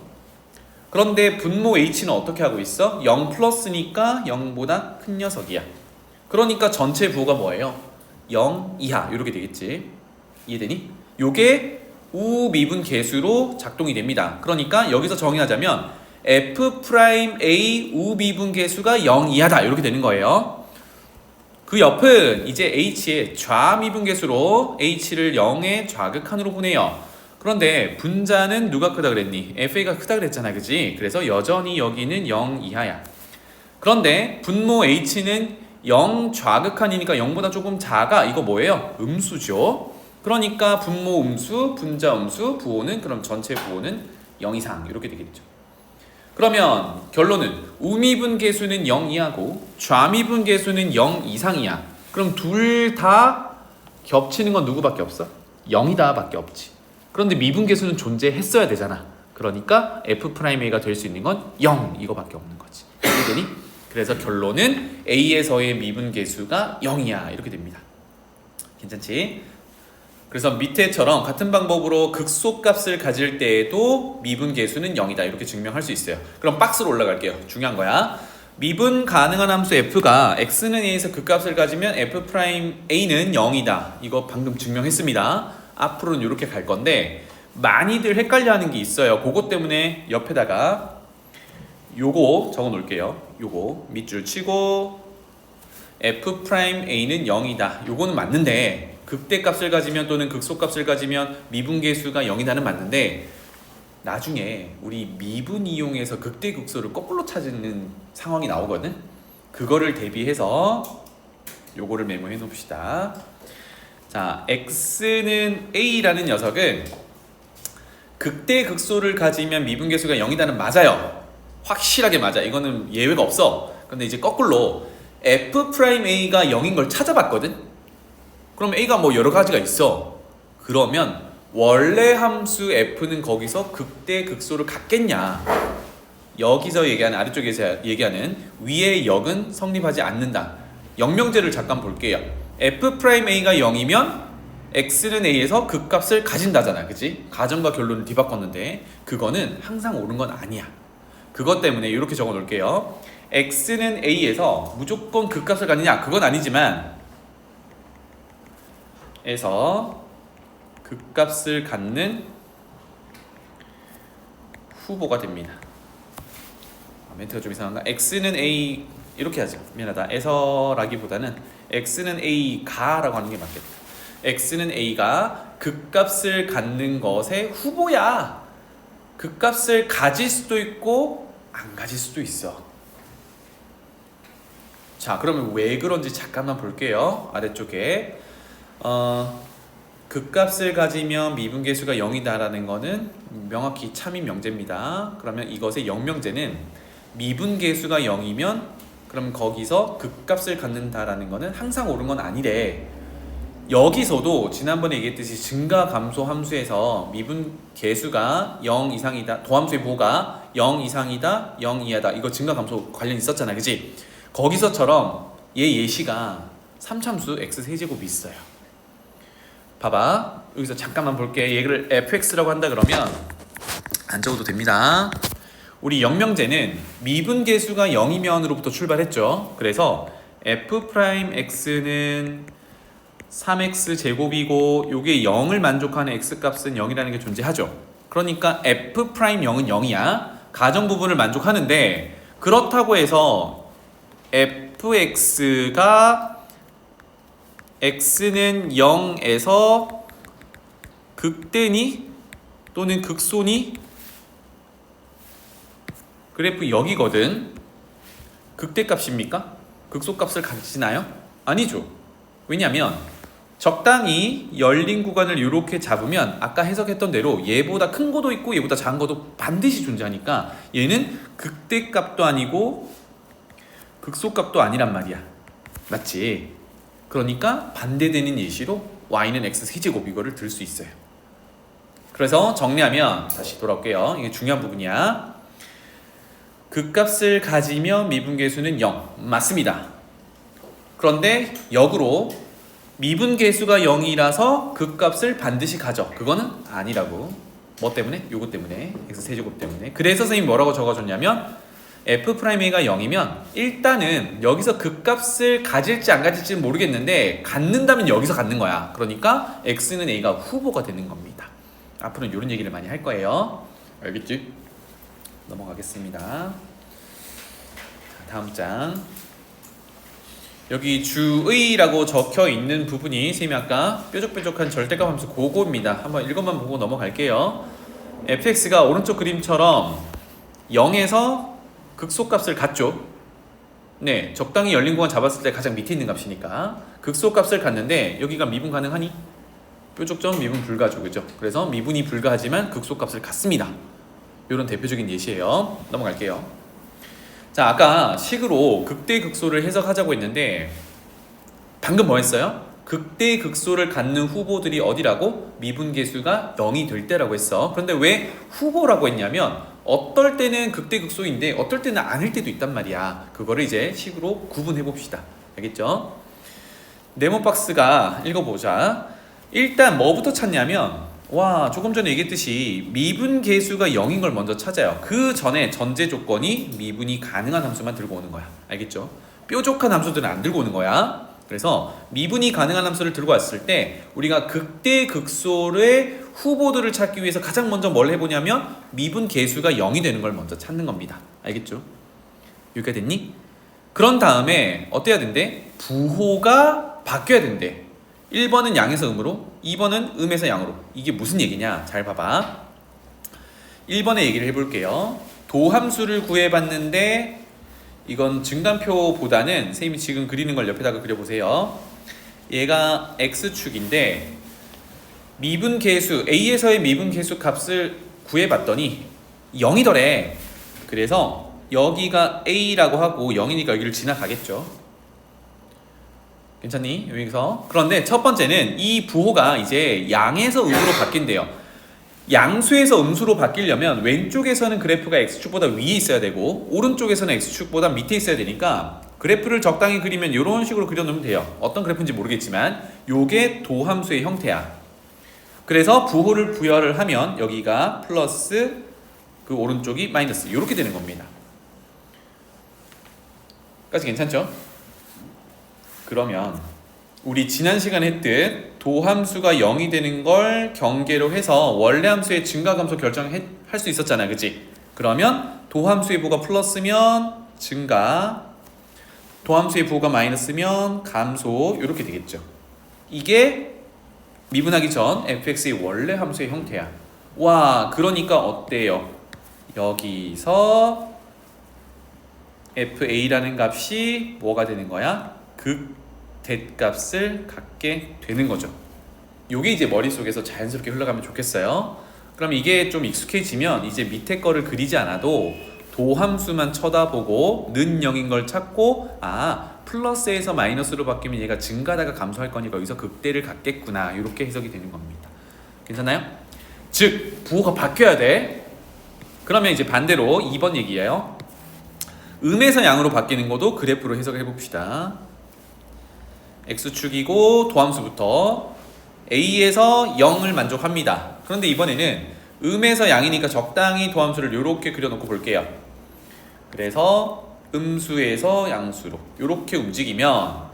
그런데 분모 H는 어떻게 하고 있어? 0 플러스니까 0보다 큰 녀석이야. 그러니까 전체 부호가 뭐예요? 0 이하 이렇게 되겠지. 이해되니? 요게 우미분 계수로 작동이 됩니다. 그러니까 여기서 정의하자면 F'A 우미분 계수가 0 이하다 이렇게 되는 거예요. 그 옆은 이제 H의 좌미분 계수로 H를 0의 좌극한으로 보내요. 그런데 분자는 누가 크다 그랬니? FA가 크다 그랬잖아, 그지? 그래서 여전히 여기는 0 이하야. 그런데 분모 H는 0 좌극한이니까 0보다 조금 작아. 이거 뭐예요? 음수죠. 그러니까 분모 음수, 분자 음수, 부호는 그럼 전체 부호는 0 이상 이렇게 되겠죠. 그러면 결론은 우미분 계수는 0 이하고 좌미분 계수는 0 이상이야. 그럼 둘 다 겹치는 건 누구밖에 없어? 0이다 밖에 없지. 그런데 미분 계수는 존재했어야 되잖아. 그러니까 F'A가 될 수 있는 건 0 이거밖에 없는 거지. 이해되니? 그래서 결론은 A에서의 미분 계수가 0이야 이렇게 됩니다. 괜찮지? 그래서 밑에처럼 같은 방법으로 극소값을 가질 때에도 미분 계수는 0이다 이렇게 증명할 수 있어요. 그럼 박스로 올라갈게요. 중요한 거야. 미분 가능한 함수 f가 x는 a에서 극값을 가지면 F'A는 0이다. 이거 방금 증명했습니다. 앞으로는 이렇게 갈 건데 많이들 헷갈려하는 게 있어요. 그것 때문에 옆에다가 요거 적어 놓을게요. 요거 밑줄 치고 F'A는 0이다. 요거는 맞는데 극대값을 가지면 또는 극소값을 가지면 미분계수가 0이다는 맞는데 나중에 우리 미분 이용해서 극대 극소를 거꾸로 찾는 상황이 나오거든. 그거를 대비해서 요거를 메모해 놓읍시다. 자, x는 a라는 녀석은 극대 극소를 가지면 미분계수가 0이다는 맞아요. 확실하게 맞아. 이거는 예외가 없어. 근데 이제 거꾸로 F'A가 0인 걸 찾아봤거든. 그럼 a가 뭐 여러 가지가 있어. 그러면 원래 함수 f는 거기서 극대 극소를 갖겠냐. 여기서 얘기하는, 아래쪽에서 얘기하는 위의 역은 성립하지 않는다. 영명제를 잠깐 볼게요. F'A가 0이면 x는 a에서 극값을 가진다잖아, 그치? 가정과 결론을 뒤바꿨는데 그거는 항상 옳은 건 아니야. 그것 때문에 이렇게 적어 놓을게요. x는 a에서 무조건 극값을 갖느냐? 그건 아니지만 에서 극값을 갖는 후보가 됩니다. 멘트가 좀 이상한가? x는 a 이렇게 하지. 미안하다. 에서라기보다는 x는 a가라고 하는 게 맞겠다. x는 a가 극값을 갖는 것의 후보야. 극값을 가질 수도 있고 안 가질 수도 있어. 자, 그러면 왜 그런지 잠깐만 볼게요. 아래쪽에 극값을 가지면 미분계수가 0이다라는 거는 명확히 참인 명제입니다. 그러면 이것의 영명제는 미분계수가 0이면 그럼 거기서 극값을 갖는다라는 거는 항상 옳은 건 아니래. 여기서도 지난번에 얘기했듯이 증가 감소 함수에서 미분계수가 0 이상이다, 도함수의 부호가 0 이상이다, 0 이하다, 이거 증가 감소 관련 있었잖아, 그치? 거기서처럼 얘 예시가 3참수 x 세제곱이 있어요. 봐봐, 여기서 잠깐만 볼게. 얘를 fx라고 한다 그러면 안 적어도 됩니다. 우리 영명제는 미분계수가 0이면으로부터 출발했죠. 그래서 f'x는 3x 제곱이고 요게 0을 만족하는 x값은 0이라는 게 존재하죠. 그러니까 f'0은 0이야. 가정 부분을 만족하는데, 그렇다고 해서 fx가 x는 0에서 극대니 또는 극소니? 그래프 여기거든. 극대값입니까? 극소값을 가지나요? 아니죠. 왜냐면 적당히 열린 구간을 이렇게 잡으면 아까 해석했던 대로 얘보다 큰 거도 있고 얘보다 작은 거도 반드시 존재하니까 얘는 극대값도 아니고 극소값도 아니란 말이야. 맞지? 그러니까 반대되는 예시로 y는 x 세제곱 이거를 들 수 있어요. 그래서 정리하면 다시 돌아올게요. 이게 중요한 부분이야. 극값을 가지면 미분계수는 0 맞습니다. 그런데 역으로 미분계수가 0이라서 극값을 반드시 가져. 그거는 아니라고. 뭐 때문에? 요거 때문에. x 세제곱 때문에. 그래서 선생님이 뭐라고 적어줬냐면 f'a가 0이면 일단은 여기서 극값을 가질지 안 가질지는 모르겠는데 갖는다면 여기서 갖는 거야. 그러니까 x는 a가 후보가 되는 겁니다. 앞으로는 이런 얘기를 많이 할 거예요. 알겠지? 넘어가겠습니다. 자, 다음 장. 여기 주의라고 적혀 있는 부분이 선생님이 아까 뾰족뾰족한 절대값 함수 그거입니다. 한번 읽어만 보고 넘어갈게요. fx가 오른쪽 그림처럼 0에서 극소값을 갖죠. 네, 적당히 열린 구간 잡았을 때 가장 밑에 있는 값이니까 극소값을 갖는데 여기가 미분 가능하니? 뾰족점 미분 불가죠, 그죠? 그래서 미분이 불가하지만 극소값을 갖습니다. 이런 대표적인 예시예요. 넘어갈게요. 자, 아까 식으로 극대 극소를 해석하자고 했는데 방금 뭐 했어요? 극대 극소를 갖는 후보들이 어디라고? 미분계수가 0이 될 때라고 했어. 그런데 왜 후보라고 했냐면 어떨 때는 극대 극소인데 어떨 때는 아닐 때도 있단 말이야. 그거를 이제 식으로 구분해 봅시다. 알겠죠? 네모 박스가 읽어보자. 일단 뭐부터 찾냐면 조금 전에 얘기했듯이 미분계수가 0인 걸 먼저 찾아요. 그 전에 전제 조건이 미분이 가능한 함수만 들고 오는 거야. 알겠죠? 뾰족한 함수들은 안 들고 오는 거야. 그래서 미분이 가능한 함수를 들고 왔을 때 우리가 극대 극소의 후보들을 찾기 위해서 가장 먼저 뭘 해보냐면 미분계수가 0이 되는 걸 먼저 찾는 겁니다. 알겠죠? 여기까지 됐니? 그런 다음에 어때야 된대? 부호가 바뀌어야 된대. 1번은 양에서 음으로, 2번은 음에서 양으로. 이게 무슨 얘기냐? 잘 봐봐. 1번의 얘기를 해볼게요. 도함수를 구해봤는데 이건 증간표보다는 선생님이 지금 그리는 걸 옆에다가 그려보세요. 얘가 x축인데 미분계수, a에서의 미분계수 값을 구해봤더니 0이더래. 그래서 여기가 a라고 하고 0이니까 여기를 지나가겠죠. 괜찮니? 여기서. 그런데 첫 번째는 이 부호가 이제 양에서 음으로 바뀐대요. 양수에서 음수로 바뀌려면 왼쪽에서는 그래프가 x축보다 위에 있어야 되고 오른쪽에서는 x축보다 밑에 있어야 되니까 그래프를 적당히 그리면 이런 식으로 그려놓으면 돼요. 어떤 그래프인지 모르겠지만 요게 도함수의 형태야. 그래서 부호를 부여를 하면 여기가 플러스 그 오른쪽이 마이너스 이렇게 되는 겁니다. 까지 괜찮죠? 그러면 우리 지난 시간에 했듯 도함수가 0이 되는 걸 경계로 해서 원래 함수의 증가 감소 결정할 수 있었잖아, 그치? 그러면 도함수의 부호가 플러스면 증가, 도함수의 부호가 마이너스면 감소 이렇게 되겠죠. 이게 미분하기 전 fx의 원래 함수의 형태야. 와, 그러니까 어때요? 여기서 fa라는 값이 뭐가 되는 거야? 대값을 갖게 되는 거죠. 요게 이제 머릿속에서 자연스럽게 흘러가면 좋겠어요. 그럼 이게 좀 익숙해지면 이제 밑에 거를 그리지 않아도 도함수만 쳐다보고 는 0인 걸 찾고 플러스에서 마이너스로 바뀌면 얘가 증가하다가 감소할 거니까 여기서 극대를 갖겠구나 이렇게 해석이 되는 겁니다. 괜찮나요? 즉 부호가 바뀌어야 돼. 그러면 이제 반대로 2번 얘기예요. 음에서 양으로 바뀌는 것도 그래프로 해석해 봅시다. x축이고 도함수부터 a에서 0을 만족합니다. 그런데 이번에는 음에서 양이니까 적당히 도함수를 이렇게 그려놓고 볼게요. 그래서 음수에서 양수로 이렇게 움직이면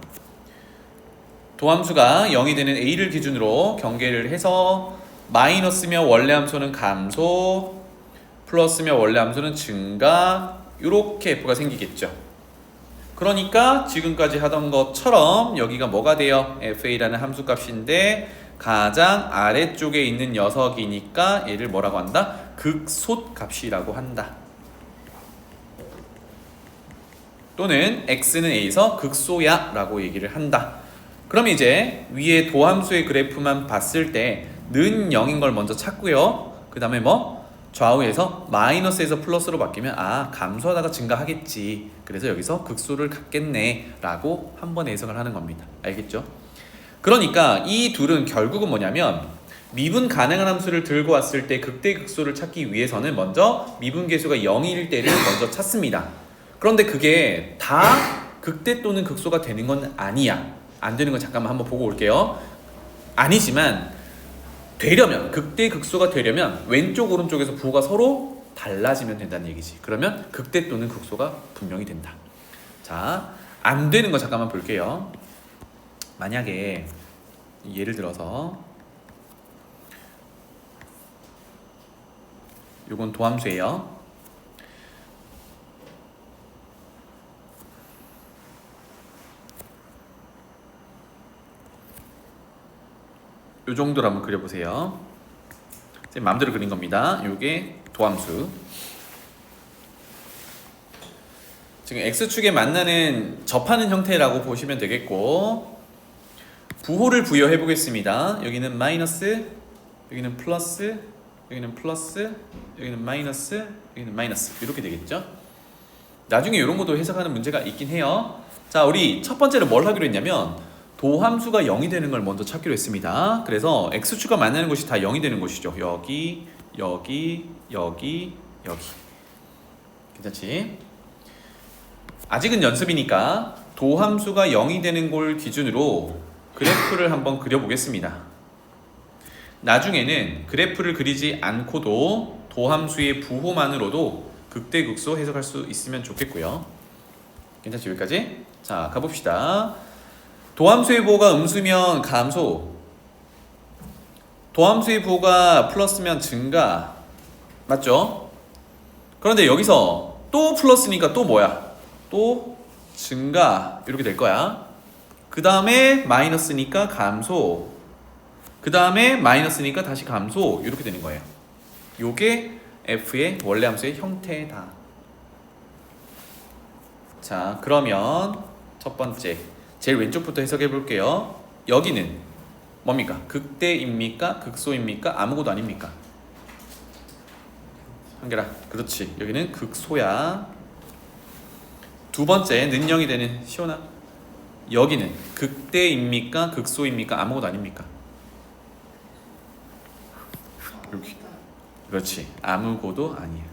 도함수가 0이 되는 a를 기준으로 경계를 해서 마이너스면 원래 함수는 감소, 플러스면 원래 함수는 증가 이렇게 f가 생기겠죠. 그러니까 지금까지 하던 것처럼 여기가 뭐가 돼요? fa라는 함수값인데 가장 아래쪽에 있는 녀석이니까 얘를 뭐라고 한다? 극소값이라고 한다. 또는 x는 a에서 극소야 라고 얘기를 한다. 그럼 이제 위에 도함수의 그래프만 봤을 때 는 0인 걸 먼저 찾고요. 그 다음에 좌우에서 마이너스에서 플러스로 바뀌면 감소하다가 증가하겠지. 그래서 여기서 극소를 갖겠네 라고 한 번에 해석을 하는 겁니다. 알겠죠? 그러니까 이 둘은 결국은 뭐냐면 미분 가능한 함수를 들고 왔을 때 극대 극소를 찾기 위해서는 먼저 미분 계수가 0일 때를 먼저 찾습니다. 그런데 그게 다 극대 또는 극소가 되는 건 아니야. 안 되는 건 잠깐만 한번 보고 올게요. 아니지만 되려면 극대 극소가 되려면 왼쪽 오른쪽에서 부호가 서로 달라지면 된다는 얘기지. 그러면 극대 또는 극소가 분명히 된다. 자, 안 되는 거 잠깐만 볼게요. 만약에 예를 들어서 요건 도함수예요. 요 정도로 한번 그려보세요. 제 마음대로 그린 겁니다. 요게 도함수. 지금 x축에 만나는 접하는 형태라고 보시면 되겠고 부호를 부여해 보겠습니다. 여기는 마이너스, 여기는 플러스, 여기는 플러스, 여기는 마이너스, 여기는 마이너스 이렇게 되겠죠. 나중에 이런 것도 해석하는 문제가 있긴 해요. 자, 우리 첫 번째로 뭘 하기로 했냐면 도함수가 0이 되는 걸 먼저 찾기로 했습니다. 그래서 x축과 만나는 곳이 다 0이 되는 곳이죠. 여기, 여기, 여기, 여기. 괜찮지? 아직은 연습이니까 도함수가 0이 되는 곳 기준으로 그래프를 한번 그려보겠습니다. 나중에는 그래프를 그리지 않고도 도함수의 부호만으로도 극대극소 해석할 수 있으면 좋겠고요. 괜찮지? 여기까지? 자, 가봅시다. 도함수의 부호가 음수면 감소, 도함수의 부호가 플러스면 증가, 맞죠? 그런데 여기서 또 플러스니까 또 뭐야? 또 증가 이렇게 될 거야. 그 다음에 마이너스니까 감소, 그 다음에 마이너스니까 다시 감소 이렇게 되는 거예요. 요게 f의 원래 함수의 형태다. 자, 그러면 첫 번째 제일 왼쪽부터 해석해 볼게요. 여기는 뭡니까? 극대입니까? 극소입니까? 아무것도 아닙니까? 한결아, 그렇지. 여기는 극소야. 두 번째 는 0이 되는 시온아, 여기는 극대입니까? 극소입니까? 아무것도 아닙니까? 여기. 그렇지. 아무것도 아니야.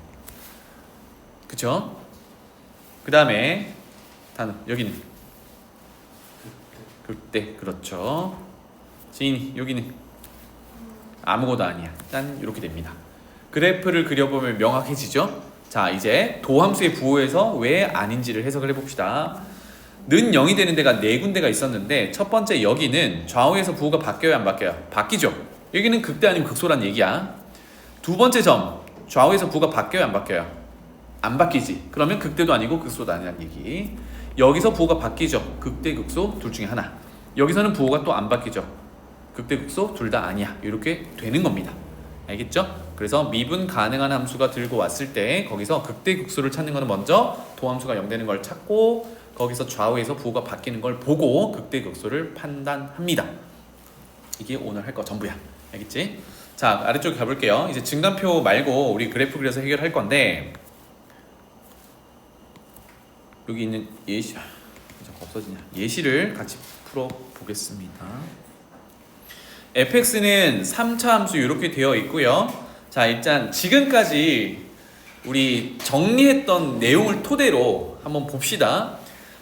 그쵸? 그 다음에 단어 여기는 극대. 그렇죠. 지인이 여기는 아무것도 아니야. 짠. 이렇게 됩니다. 그래프를 그려보면 명확해지죠? 자, 이제 도함수의 부호에서 왜 아닌지를 해석을 해봅시다. 는 0이 되는 데가 네 군데가 있었는데 첫 번째 여기는 좌우에서 부호가 바뀌어요, 안 바뀌어요? 바뀌죠? 여기는 극대 아니면 극소란 얘기야. 두 번째 점, 좌우에서 부호가 바뀌어요, 안 바뀌어요? 안 바뀌지. 그러면 극대도 아니고 극소도 아니란 얘기. 여기서 부호가 바뀌죠. 극대, 극소 둘 중에 하나. 여기서는 부호가 또 안 바뀌죠. 극대, 극소 둘 다 아니야. 이렇게 되는 겁니다. 알겠죠? 그래서 미분 가능한 함수가 들고 왔을 때 거기서 극대, 극소를 찾는 거는 먼저 도함수가 0 되는 걸 찾고 거기서 좌우에서 부호가 바뀌는 걸 보고 극대, 극소를 판단합니다. 이게 오늘 할 거 전부야. 알겠지? 자, 아래쪽에 가볼게요. 이제 증간표 말고 우리 그래프 그려서 해결할 건데 여기 있는 예시, 자꾸 없어지냐? 예시를 같이 풀어 보겠습니다. fx는 3차 함수 이렇게 되어 있고요. 자, 일단 지금까지 우리 정리했던 내용을 토대로 한번 봅시다.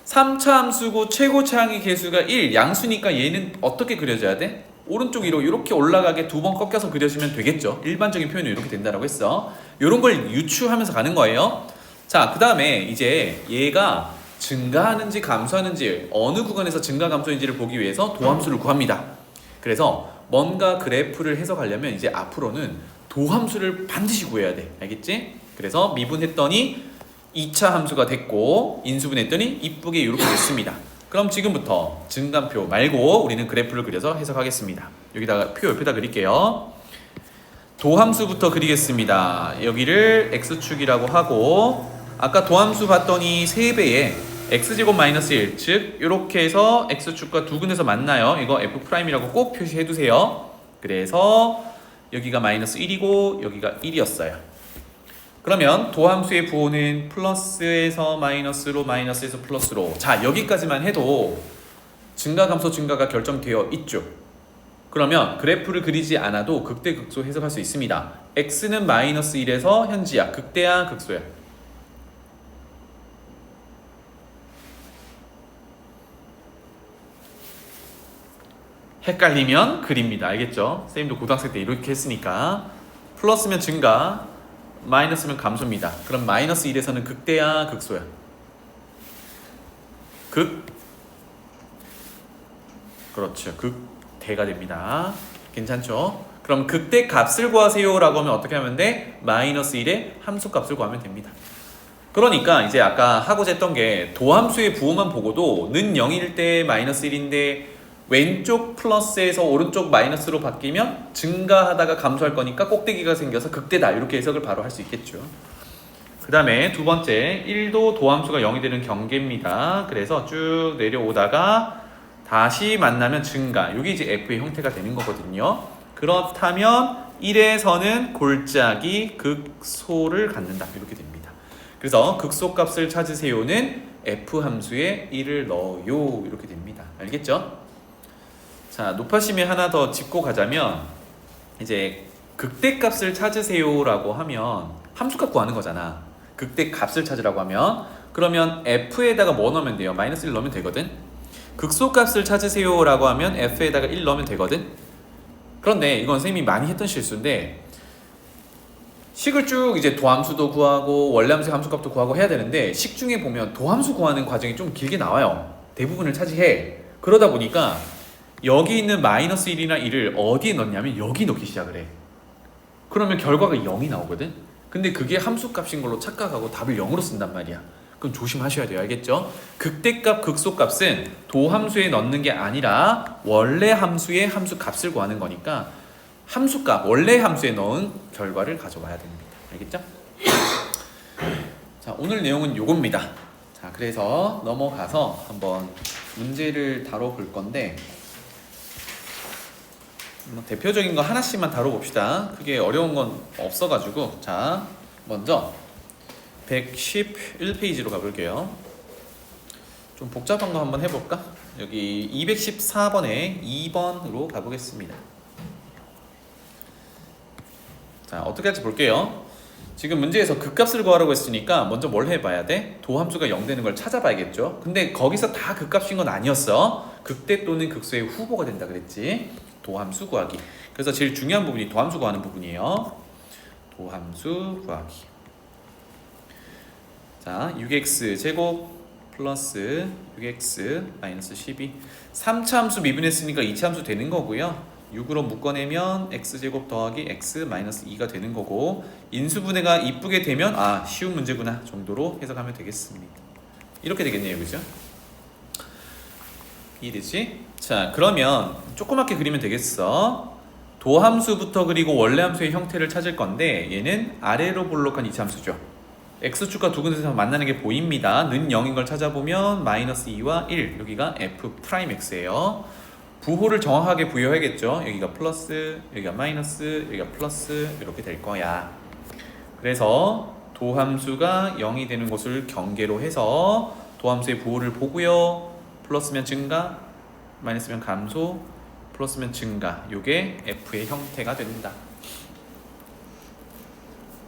3차 함수고 최고 차항의 개수가 1, 양수니까 얘는 어떻게 그려져야 돼? 오른쪽 위로 이렇게 올라가게 두 번 꺾여서 그려지면 되겠죠. 일반적인 표현은 이렇게 된다라고 했어. 이런 걸 유추하면서 가는 거예요. 자, 그 다음에 이제 얘가 증가하는지 감소하는지 어느 구간에서 증가 감소인지를 보기 위해서 도함수를 구합니다. 그래서 뭔가 그래프를 해석하려면 이제 앞으로는 도함수를 반드시 구해야 돼. 알겠지? 그래서 미분했더니 2차 함수가 됐고 인수분했더니 이쁘게 이렇게 됐습니다. 그럼 지금부터 증간표 말고 우리는 그래프를 그려서 해석하겠습니다. 여기다가 표 옆에다 그릴게요. 도함수부터 그리겠습니다. 여기를 x축이라고 하고 아까 도함수 봤더니 3배에 x제곱 마이너스 1, 즉 이렇게 해서 x축과 두 군데서 만나요. 이거 f'이라고 꼭 표시해 두세요. 그래서 여기가 마이너스 1이고 여기가 1이었어요. 그러면 도함수의 부호는 플러스에서 마이너스로 마이너스에서 플러스로. 자, 여기까지만 해도 증가 감소 증가가 결정되어 있죠. 그러면 그래프를 그리지 않아도 극대 극소 해석할 수 있습니다. x는 마이너스 1에서 현지야. 극대야 극소야? 헷갈리면 그립니다. 알겠죠? 쌤도 고등학생 때 이렇게 했으니까. 플러스면 증가, 마이너스면 감소입니다. 그럼 마이너스 1에서는 극대야 극소야? 그렇죠. 극대가 됩니다. 괜찮죠? 그럼 극대 값을 구하세요 라고 하면 어떻게 하면 돼? 마이너스 1의 함수 값을 구하면 됩니다. 그러니까 이제 아까 하고자 했던 게 도함수의 부호만 보고도 는 0일 때 마이너스 1인데 왼쪽 플러스에서 오른쪽 마이너스로 바뀌면 증가하다가 감소할 거니까 꼭대기가 생겨서 극대다 이렇게 해석을 바로 할 수 있겠죠. 그 다음에 두 번째 1도 도함수가 0이 되는 경계입니다. 그래서 쭉 내려오다가 다시 만나면 증가, 이게 이제 f의 형태가 되는 거거든요. 그렇다면 1에서는 골짜기 극소를 갖는다 이렇게 됩니다. 그래서 극소값을 찾으세요는 f 함수에 1을 넣어요 이렇게 됩니다. 알겠죠? 자, 높아심에 하나 더 짚고 가자면 이제 극대값을 찾으세요라고 하면 함수값 구하는 거잖아. 극대값을 찾으라고 하면 그러면 f에다가 뭐 넣으면 돼요? 마이너스 1 넣으면 되거든. 극소값을 찾으세요라고 하면 f에다가 1 넣으면 되거든. 그런데 이건 선생님이 많이 했던 실수인데 식을 쭉 이제 도함수도 구하고 원래함수 함수값도 구하고 해야 되는데 식 중에 보면 도함수 구하는 과정이 좀 길게 나와요. 대부분을 차지해. 그러다 보니까 여기 있는 마이너스 1이나 1을 어디에 넣냐면 여기 넣기 시작을 해. 그러면 결과가 0이 나오거든. 근데 그게 함수값인 걸로 착각하고 답을 0으로 쓴단 말이야. 그럼 조심하셔야 돼요. 알겠죠? 극대값, 극소값은 도함수에 넣는 게 아니라 원래 함수의 함수값을 구하는 거니까 함수값, 원래 함수에 넣은 결과를 가져와야 됩니다. 알겠죠? 자, 오늘 내용은 요겁니다. 자, 그래서 넘어가서 한번 문제를 다뤄볼 건데 대표적인 거 하나씩만 다뤄봅시다. 그게 어려운 건 없어가지고. 자, 먼저 111페이지로 가볼게요. 좀 복잡한 거 한번 해볼까? 여기 214번에 2번으로 가보겠습니다. 자, 어떻게 할지 볼게요. 지금 문제에서 극값을 구하라고 했으니까 먼저 뭘 해봐야 돼? 도함수가 0 되는 걸 찾아봐야겠죠. 근데 거기서 다 극값인 건 아니었어. 극대 또는 극소의 후보가 된다 그랬지. 도함수 구하기. 그래서 제일 중요한 부분이 도함수 구하는 부분이에요. 도함수 구하기. 자, 6x 제곱 플러스 6x 마이너스 12. 3차 함수 미분했으니까 2차 함수 되는 거고요. 6으로 묶어내면 x제곱 더하기 x 마이너스 2가 되는 거고, 인수분해가 이쁘게 되면 쉬운 문제구나 정도로 해석하면 되겠습니다. 이렇게 되겠네요, 그죠? 이해되지? 자, 그러면 조그맣게 그리면 되겠어. 도함수부터 그리고 원래 함수의 형태를 찾을 건데, 얘는 아래로 볼록한 이차함수죠. x축과 두 군데서 만나는 게 보입니다. 는 0인 걸 찾아보면 마이너스 2와 1, 여기가 f'x예요. 부호를 정확하게 부여해야겠죠. 여기가 플러스, 여기가 마이너스, 여기가 플러스, 이렇게 될 거야. 그래서 도함수가 0이 되는 것을 경계로 해서 도함수의 부호를 보고요. 플러스면 증가, 마이너스면 감소, 플러스면 증가. 요게 f의 형태가 된다.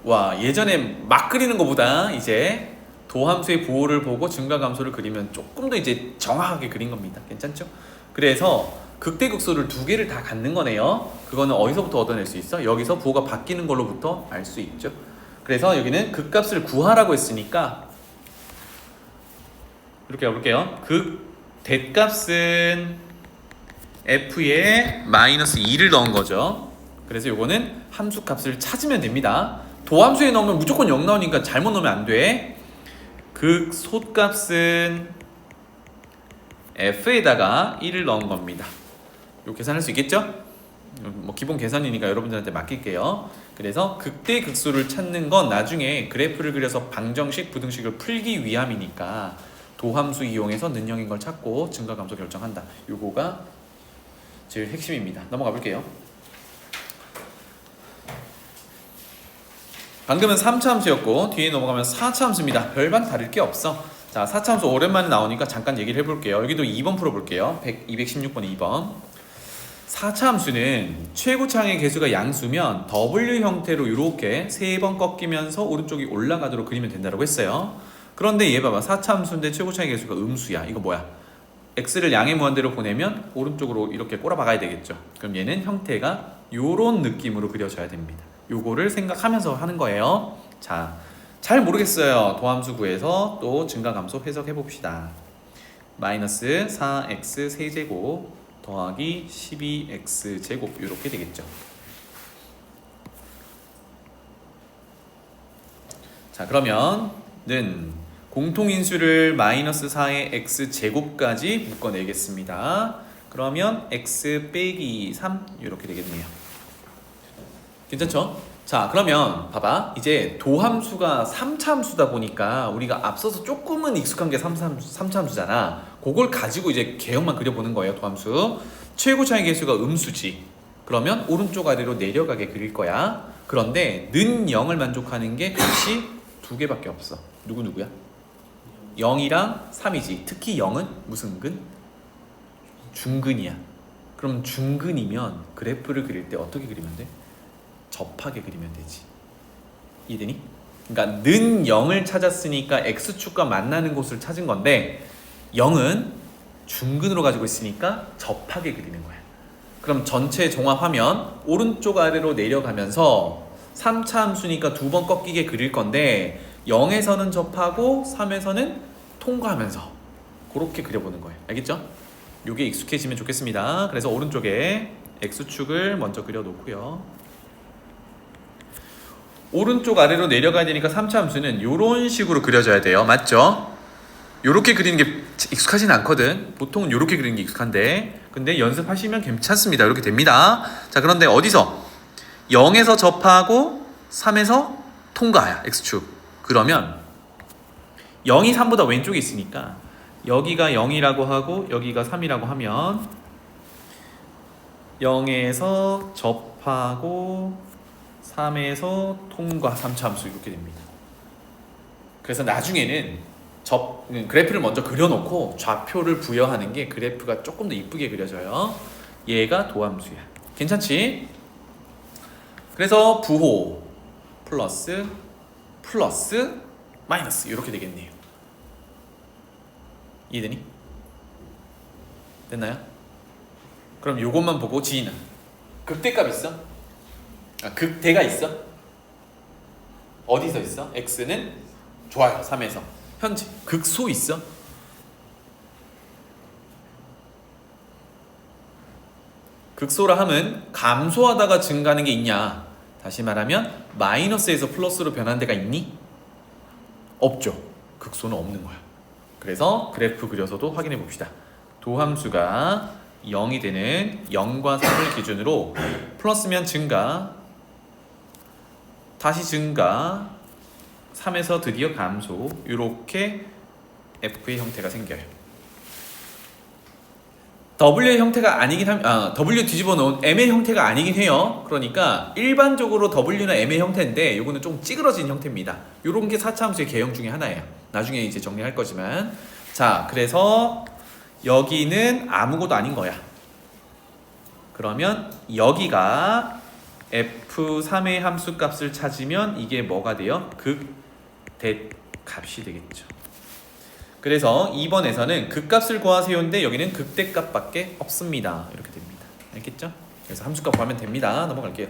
와, 예전에 막 그리는 것보다 이제 도함수의 부호를 보고 증가 감소를 그리면 조금 더 이제 정확하게 그린 겁니다. 괜찮죠? 그래서 극대극소를 두 개를 다 갖는 거네요. 그거는 어디서부터 얻어낼 수 있어? 여기서 부호가 바뀌는 걸로부터 알 수 있죠. 그래서 여기는 극값을 구하라고 했으니까 이렇게 해볼게요. 대값은 f에 마이너스 2를 넣은 거죠. 그래서 요거는 함수값을 찾으면 됩니다. 도함수에 넣으면 무조건 0 나오니까 잘못 넣으면 안 돼. 극소값은 f에다가 1을 넣은 겁니다. 요 계산할 수 있겠죠? 뭐 기본 계산이니까 여러분들한테 맡길게요. 그래서 극대극소를 찾는 건 나중에 그래프를 그려서 방정식, 부등식을 풀기 위함이니까 도함수 이용해서 는영인 걸 찾고 증가 감소 결정한다. 요거가 제일 핵심입니다. 넘어가 볼게요. 방금은 3차 함수였고 뒤에 넘어가면 4차 함수입니다. 별반 다를 게 없어. 자, 4차 함수 오랜만에 나오니까 잠깐 얘기를 해볼게요. 여기도 2번 풀어볼게요. 216번 2번. 4차 함수는 최고차항의 개수가 양수면 W 형태로 이렇게 3번 꺾이면서 오른쪽이 올라가도록 그리면 된다고 했어요. 그런데 얘 봐봐. 4차 함수인데 최고차항의 개수가 음수야. 이거 뭐야? x를 양의 무한대로 보내면 오른쪽으로 이렇게 꼬라박아야 되겠죠. 그럼 얘는 형태가 요런 느낌으로 그려져야 됩니다. 요거를 생각하면서 하는 거예요. 자, 잘 모르겠어요. 도함수 구해서 또 증가감소 해석해 봅시다. 마이너스 4x 세제곱 더하기 12x 제곱 이렇게 되겠죠. 자, 그러면 는 공통인수를 마이너스 4의 x 제곱까지 묶어내겠습니다. 그러면 x 빼기 3 이렇게 되겠네요. 괜찮죠? 자, 그러면 봐봐. 이제 도함수가 3차 함수다 보니까 우리가 앞서서 조금은 익숙한 게 3차 함수잖아. 그걸 가지고 이제 개형만 그려보는 거예요. 도함수 최고차의 개수가 음수지. 그러면 오른쪽 아래로 내려가게 그릴 거야. 그런데 는 0을 만족하는 게 값이 두 개밖에 없어. 누구야? 0이랑 3이지. 특히 0은 무슨 근? 중근이야. 그럼 중근이면 그래프를 그릴 때 어떻게 그리면 돼? 접하게 그리면 되지. 이해되니? 그러니까 는 0을 찾았으니까 x축과 만나는 곳을 찾은 건데 0은 중근으로 가지고 있으니까 접하게 그리는 거야. 그럼 전체 종합하면 오른쪽 아래로 내려가면서 3차 함수니까 두 번 꺾이게 그릴 건데 0에서는 접하고 3에서는 통과하면서 그렇게 그려보는 거예요. 알겠죠? 요게 익숙해지면 좋겠습니다. 그래서 오른쪽에 x축을 먼저 그려놓고요. 오른쪽 아래로 내려가야 되니까 3차 함수는 이런 식으로 그려져야 돼요. 맞죠? 이렇게 그리는 게 익숙하진 않거든. 보통은 이렇게 그리는 게 익숙한데 근데 연습하시면 괜찮습니다. 이렇게 됩니다. 자, 그런데 어디서? 0에서 접하고 3에서 통과야. x축. 그러면 0이 3보다 왼쪽에 있으니까 여기가 0이라고 하고 여기가 3이라고 하면 0에서 접하고 3에서 통과 3차 함수 이렇게 됩니다. 그래서 나중에는 그래프를 먼저 그려놓고 좌표를 부여하는 게 그래프가 조금 더 이쁘게 그려져요. 얘가 도함수야. 괜찮지? 그래서 부호 플러스 마이너스 이렇게 되겠네요. 이해되니? 됐나요? 그럼 요것만 보고 지인은 극대값 있어? 극대가 있어? 어디서 있어? x는 좋아요. 3에서 현재 극소 있어? 극소라 함은 감소하다가 증가하는 게 있냐? 다시 말하면 마이너스에서 플러스로 변한 데가 있니? 없죠. 극소는 없는 거야. 그래서 그래프 그려서도 확인해 봅시다. 도함수가 0이 되는 0과 3을 기준으로 플러스면 증가, 다시 증가, 3에서 드디어 감소, 이렇게 F의 형태가 생겨요. W의 형태가 아니긴 W 뒤집어 놓은 M의 형태가 아니긴 해요. 그러니까 일반적으로 W나 M의 형태인데 요거는 좀 찌그러진 형태입니다. 요런 게 4차 함수의 개형 중에 하나예요. 나중에 이제 정리할 거지만. 자, 그래서 여기는 아무것도 아닌 거야. 그러면 여기가 F3의 함수 값을 찾으면 이게 뭐가 돼요? 극대 값이 되겠죠. 그래서 2번에서는 극값을 구하세요인데 여기는 극대값밖에 없습니다. 이렇게 됩니다. 알겠죠? 그래서 함수값 구하면 됩니다. 넘어갈게요.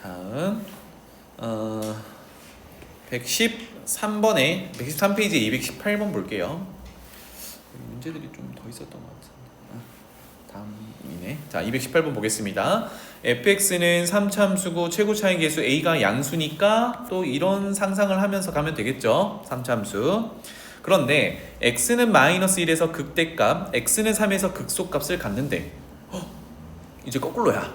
다음 113번에 113페이지 218번 볼게요. 문제들이 좀 더 있었던 것 같은데. 다음이네. 자, 218번 보겠습니다. fx는 3차 함수고 최고 차이 계수 a가 양수니까 또 이런 상상을 하면서 가면 되겠죠. 3차 함수. 그런데 x는 마이너스 1에서 극대값, x는 3에서 극소값을 갖는데 이제 거꾸로야.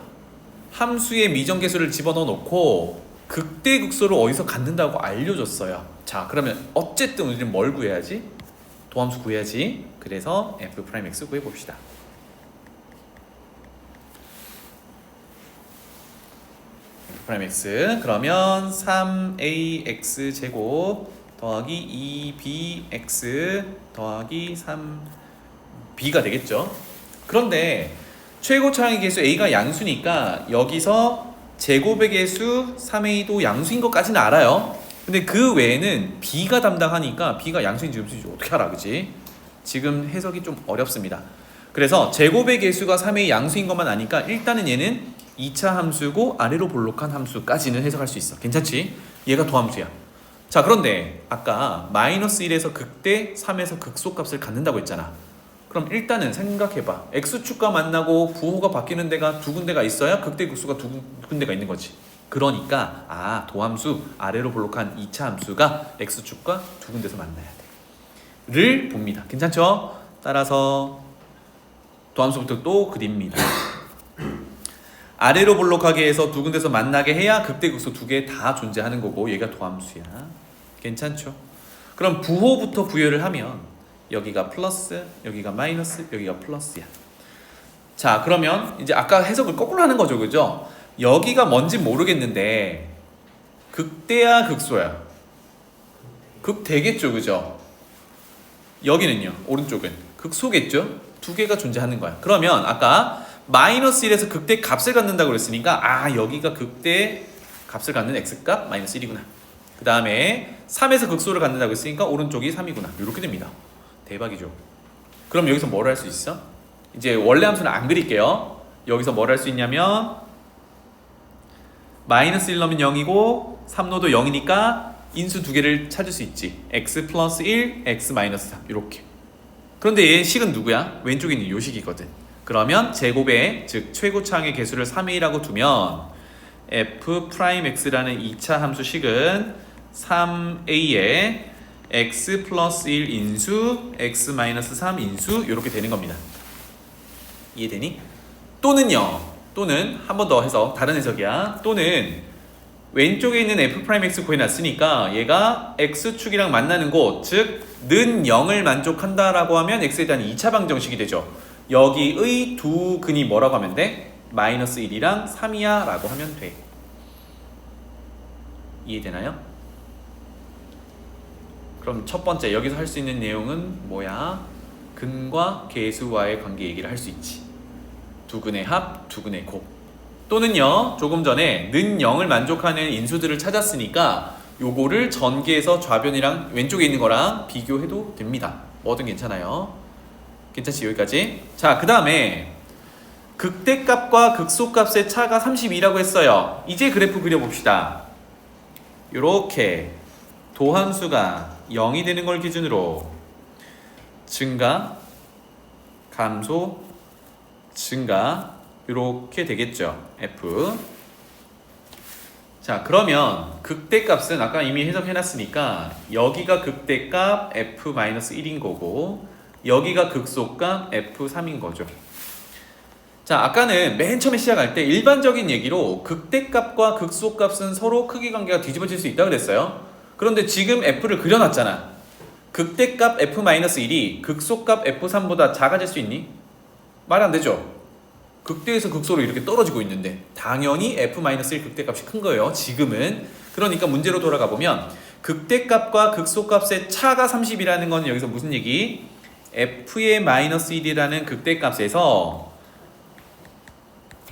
함수의 미정계수를 집어넣어 놓고 극대 극소를 어디서 갖는다고 알려줬어요. 자, 그러면 어쨌든 우리는 뭘 구해야지? 도함수 구해야지. 그래서 f'x 구해봅시다. f'x 그러면 3ax 제곱 더하기 2bx 더하기 3b가 되겠죠. 그런데 최고 차항의 계수 a가 양수니까 여기서 제곱의 계수 3a도 양수인 것까지는 알아요. 근데 그 외에는 b가 담당하니까 b가 양수인지 음수인지 어떻게 알아, 그치? 지금 해석이 좀 어렵습니다. 그래서 제곱의 계수가 3a 양수인 것만 아니까 일단은 얘는 2차 함수고 아래로 볼록한 함수까지는 해석할 수 있어. 괜찮지? 얘가 도함수야. 자, 그런데 아까 마이너스 1에서 극대, 3에서 극소값을 갖는다고 했잖아. 그럼 일단은 생각해봐. x축과 만나고 부호가 바뀌는 데가 두 군데가 있어야 극대 극소가 두 군데가 있는 거지. 그러니까 도함수 아래로 볼록한 2차 함수가 x축과 두 군데서 만나야 돼. 를 봅니다. 괜찮죠? 따라서 도함수부터 또 그립니다. 아래로 볼록하게 해서 두 군데서 만나게 해야 극대 극소 두 개 다 존재하는 거고 얘가 도함수야. 괜찮죠? 그럼 부호부터 부여를 하면 여기가 플러스, 여기가 마이너스, 여기가 플러스야. 자, 그러면 이제 아까 해석을 거꾸로 하는 거죠, 그죠? 여기가 뭔지 모르겠는데 극대야 극소야? 극대겠죠, 그죠? 여기는요, 오른쪽은 극소겠죠? 두 개가 존재하는 거야. 그러면 아까 마이너스 1에서 극대 값을 갖는다고 그랬으니까 여기가 극대 값을 갖는 x값 마이너스 1이구나. 그 다음에 3에서 극소를 갖는다고 했으니까 오른쪽이 3이구나. 이렇게 됩니다. 대박이죠. 그럼 여기서 뭘 할 수 있어? 이제 원래 함수는 안 그릴게요. 여기서 뭘 할 수 있냐면 마이너스 1 넣으면 0이고 3 넣어도 0이니까 인수 두 개를 찾을 수 있지. x 플러스 1, x 마이너스 3 이렇게. 그런데 얘 식은 누구야? 왼쪽에 있는 요 식이거든. 그러면 제곱의 즉 최고차항의 개수를 3a라고 두면 f'x라는 2차 함수식은 3a에 x 플러스 1 인수 x 마이너스 3 인수 이렇게 되는 겁니다. 이해되니? 또는요. 또는 한 번 더 해서 다른 해석이야. 또는 왼쪽에 있는 f'x 구해놨으니까 얘가 x축이랑 만나는 곳 즉 는 0을 만족한다라고 하면 x에 대한 2차 방정식이 되죠. 여기의 두 근이 뭐라고 하면 돼? 마이너스 1이랑 3이야 라고 하면 돼. 이해되나요? 그럼 첫 번째 여기서 할 수 있는 내용은 뭐야? 근과 계수와의 관계 얘기를 할 수 있지. 두 근의 합, 두 근의 곱. 또는요, 조금 전에 는 0을 만족하는 인수들을 찾았으니까 요거를 전개해서 좌변이랑 왼쪽에 있는 거랑 비교해도 됩니다. 뭐든 괜찮아요. 괜찮지? 여기까지. 자, 그 다음에 극대값과 극소값의 차가 32라고 했어요. 이제 그래프 그려봅시다. 요렇게 도함수가 0이 되는 걸 기준으로 증가, 감소, 증가 이렇게 되겠죠. F. 자, 그러면 극대값은 아까 이미 해석해놨으니까 여기가 극대값 F-1인 거고 여기가 극소값 F3인 거죠. 자, 아까는 맨 처음에 시작할 때 일반적인 얘기로 극대값과 극소값은 서로 크기 관계가 뒤집어질 수 있다고 그랬어요. 그런데 지금 F를 그려놨잖아. 극대값 F-1이 극소값 F3보다 작아질 수 있니? 말 안 되죠? 극대에서 극소로 이렇게 떨어지고 있는데 당연히 F-1 극대값이 큰 거예요. 지금은. 그러니까 문제로 돌아가 보면 극대값과 극소값의 차가 30이라는 건 여기서 무슨 얘기? F의 -1이라는 극대값에서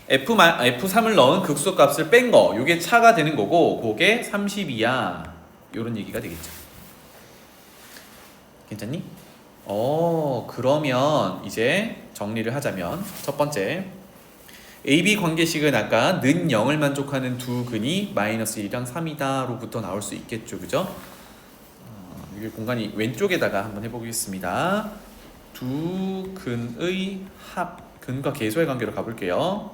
F3을 넣은 극소값을 뺀 거, 이게 차가 되는 거고 그게 32야. 이런 얘기가 되겠죠. 괜찮니? 그러면 이제 정리를 하자면 첫 번째 AB 관계식은 아까 는 0을 만족하는 두 근이 -1이랑 3이다 로부터 나올 수 있겠죠. 그죠? 이게 공간이 왼쪽에다가 한번 해보겠습니다. 두 근의 합, 근과 계수의 관계로 가볼게요.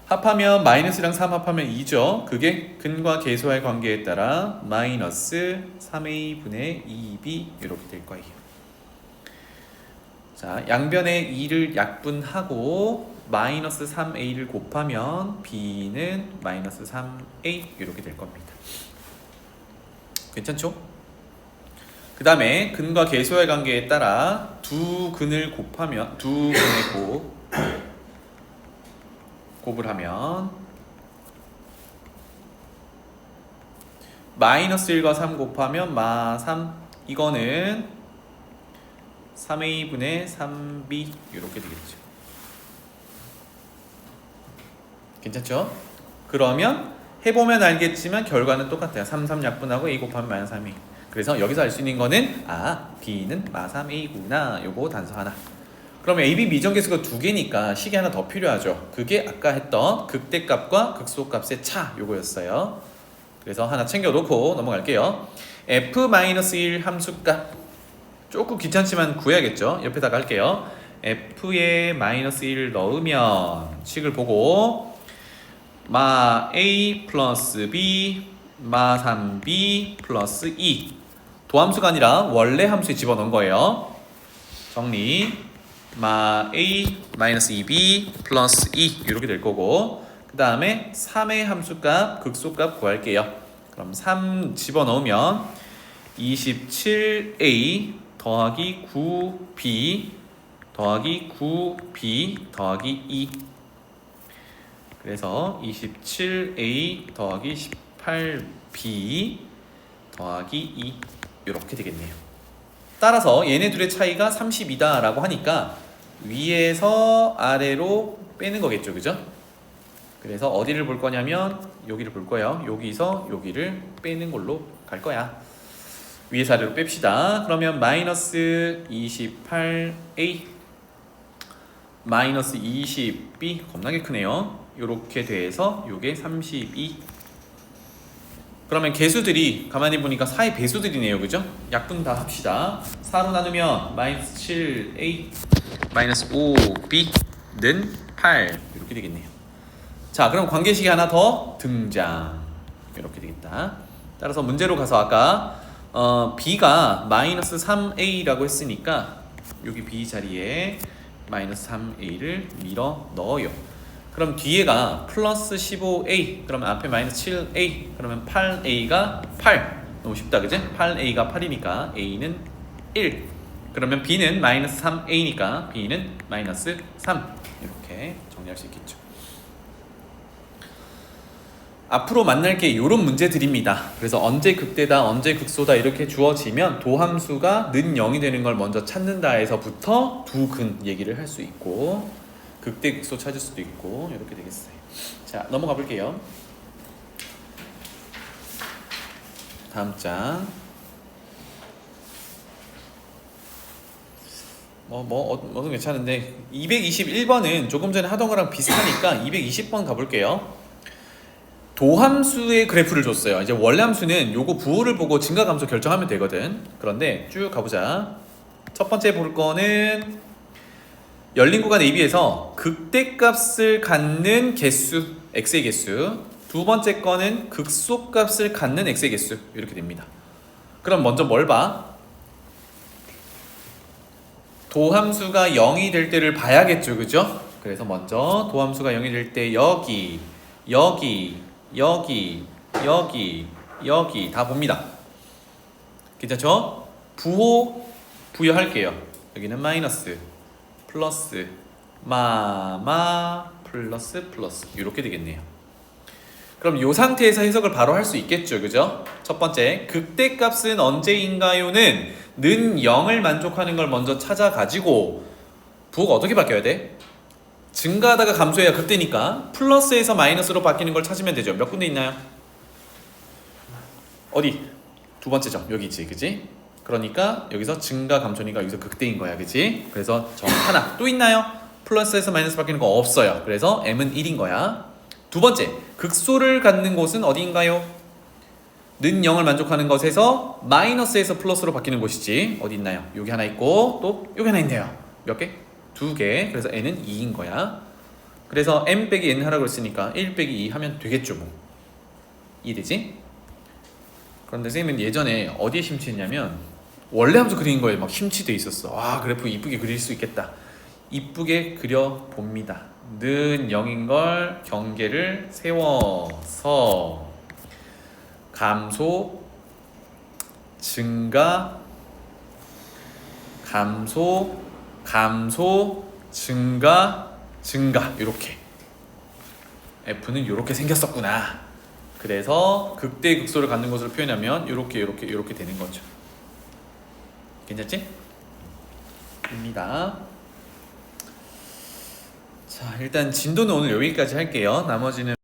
합하면 -랑 3 합하면 2죠. 그게 근과 계수의 관계에 따라 -3a분의 2b 이렇게 될 거예요. 자, 양변에 2를 약분하고 -3a를 곱하면 b는 -3a 이렇게 될 겁니다. 괜찮죠? 그 다음에 근과 계수의 관계에 따라 두 근을 곱하면 두 근의 곱을 하면 -1과 3 곱하면 -3 이거는 3a분의 3b 이렇게 되겠죠. 괜찮죠? 그러면 해보면 알겠지만 결과는 똑같아요. 3, 3 약분하고 a 곱하면 -3a. 그래서 여기서 알 수 있는 거는 b는 -3a구나. 요거 단서 하나. 그러면 AB 미정계수가 두 개니까 식이 하나 더 필요하죠. 그게 아까 했던 극대값과 극소값의 차 요거였어요. 그래서 하나 챙겨놓고 넘어갈게요. F-1 함수값 조금 귀찮지만 구해야겠죠. 옆에다가 할게요. F에 -1 넣으면 식을 보고 A 플러스 B 3B 플러스 2 도함수가 아니라 원래 함수에 집어넣은 거예요. 정리 A 마이너스 2B 플러스 2 이렇게 될 거고 그 다음에 3의 함수값 극소값 구할게요. 그럼 3 집어넣으면 27A 더하기 9B 더하기 9B 더하기 2 그래서 27A 더하기 18B 더하기 2 이렇게 되겠네요. 따라서 얘네 둘의 차이가 32다 라고 하니까 위에서 아래로 빼는 거겠죠. 그죠? 그래서 어디를 볼 거냐면 여기를 볼 거예요. 여기서 여기를 빼는 걸로 갈 거야. 위에서 아래로 뺍시다. 그러면 마이너스 28A 마이너스 20B 겁나게 크네요. 요렇게 돼서 요게 32. 그러면 개수들이 가만히 보니까 4의 배수들이네요. 그죠? 약분 다 합시다. 4로 나누면 마이너스 7A 마이너스 5B는 8 이렇게 되겠네요. 자, 그럼 관계식이 하나 더 등장. 이렇게 되겠다. 따라서 문제로 가서 아까 B가 마이너스 3A라고 했으니까 여기 B 자리에 마이너스 3A를 밀어 넣어요. 그럼 뒤에가 플러스 15A 그러면 앞에 마이너스 7A 그러면 8A가 8 너무 쉽다 그지? 8A가 8이니까 A는 1 그러면 B는 마이너스 3A니까 B는 마이너스 3 이렇게 정리할 수 있겠죠. 앞으로 만날 게 이런 문제들입니다. 그래서 언제 극대다 언제 극소다 이렇게 주어지면 도함수가 는 0이 되는 걸 먼저 찾는다 해서부터 두 근 얘기를 할 수 있고 극대 극소 찾을 수도 있고 이렇게 되겠어요. 자, 넘어가 볼게요. 다음 장 뭐든 괜찮은데 221번은 조금 전에 하던 거랑 비슷하니까 220번 가볼게요. 도함수의 그래프를 줬어요. 이제 원래 함수는 요거 부호를 보고 증가 감소 결정하면 되거든. 그런데 쭉 가보자. 첫 번째 볼 거는 열린 구간 AB에서 극대값을 갖는 개수, x의 개수. 두 번째 거는 극소값을 갖는 x의 개수. 이렇게 됩니다. 그럼 먼저 뭘 봐? 도함수가 0이 될 때를 봐야겠죠, 그죠? 그래서 먼저 도함수가 0이 될 때 여기, 여기, 여기, 여기, 여기 다 봅니다. 괜찮죠? 부호 부여할게요. 여기는 마이너스, 플러스, 플러스, 플러스 이렇게 되겠네요. 그럼 이 상태에서 해석을 바로 할 수 있겠죠, 그죠? 첫 번째, 극대값은 언제인가요는 는 0을 만족하는 걸 먼저 찾아가지고 부호가 어떻게 바뀌어야 돼? 증가하다가 감소해야 극대니까 플러스에서 마이너스로 바뀌는 걸 찾으면 되죠. 몇 군데 있나요? 어디? 두 번째 점 여기 있지, 그지? 그러니까 여기서 증가 감소니까 여기서 극대인 거야, 그지? 그래서 점 하나 또 있나요? 플러스에서 마이너스 바뀌는 거 없어요. 그래서 m은 1인 거야. 두 번째, 극소를 갖는 곳은 어디인가요? 는 0을 만족하는 것에서 마이너스에서 플러스로 바뀌는 곳이지. 어디 있나요? 여기 하나 있고 또 여기 하나 있네요. 몇 개? 두 개. 그래서 n은 2인 거야. 그래서 m 빼기 n 하라고 했으니까 1 빼기 2 하면 되겠죠, 뭐. 이해되지? 그런데 선생님은 예전에 어디에 심취했냐면 원래 함수 그리는 거에 막 심취돼 있었어. 와, 그래프 이쁘게 그릴 수 있겠다. 이쁘게 그려 봅니다. 는 0인 걸 경계를 세워서 감소, 증가, 감소, 감소, 증가, 증가 이렇게 F는 이렇게 생겼었구나. 그래서 극대 극소를 갖는 것으로 표현하면 이렇게 되는 거죠. 괜찮지? 입니다. 자, 일단 진도는 오늘 여기까지 할게요. 나머지는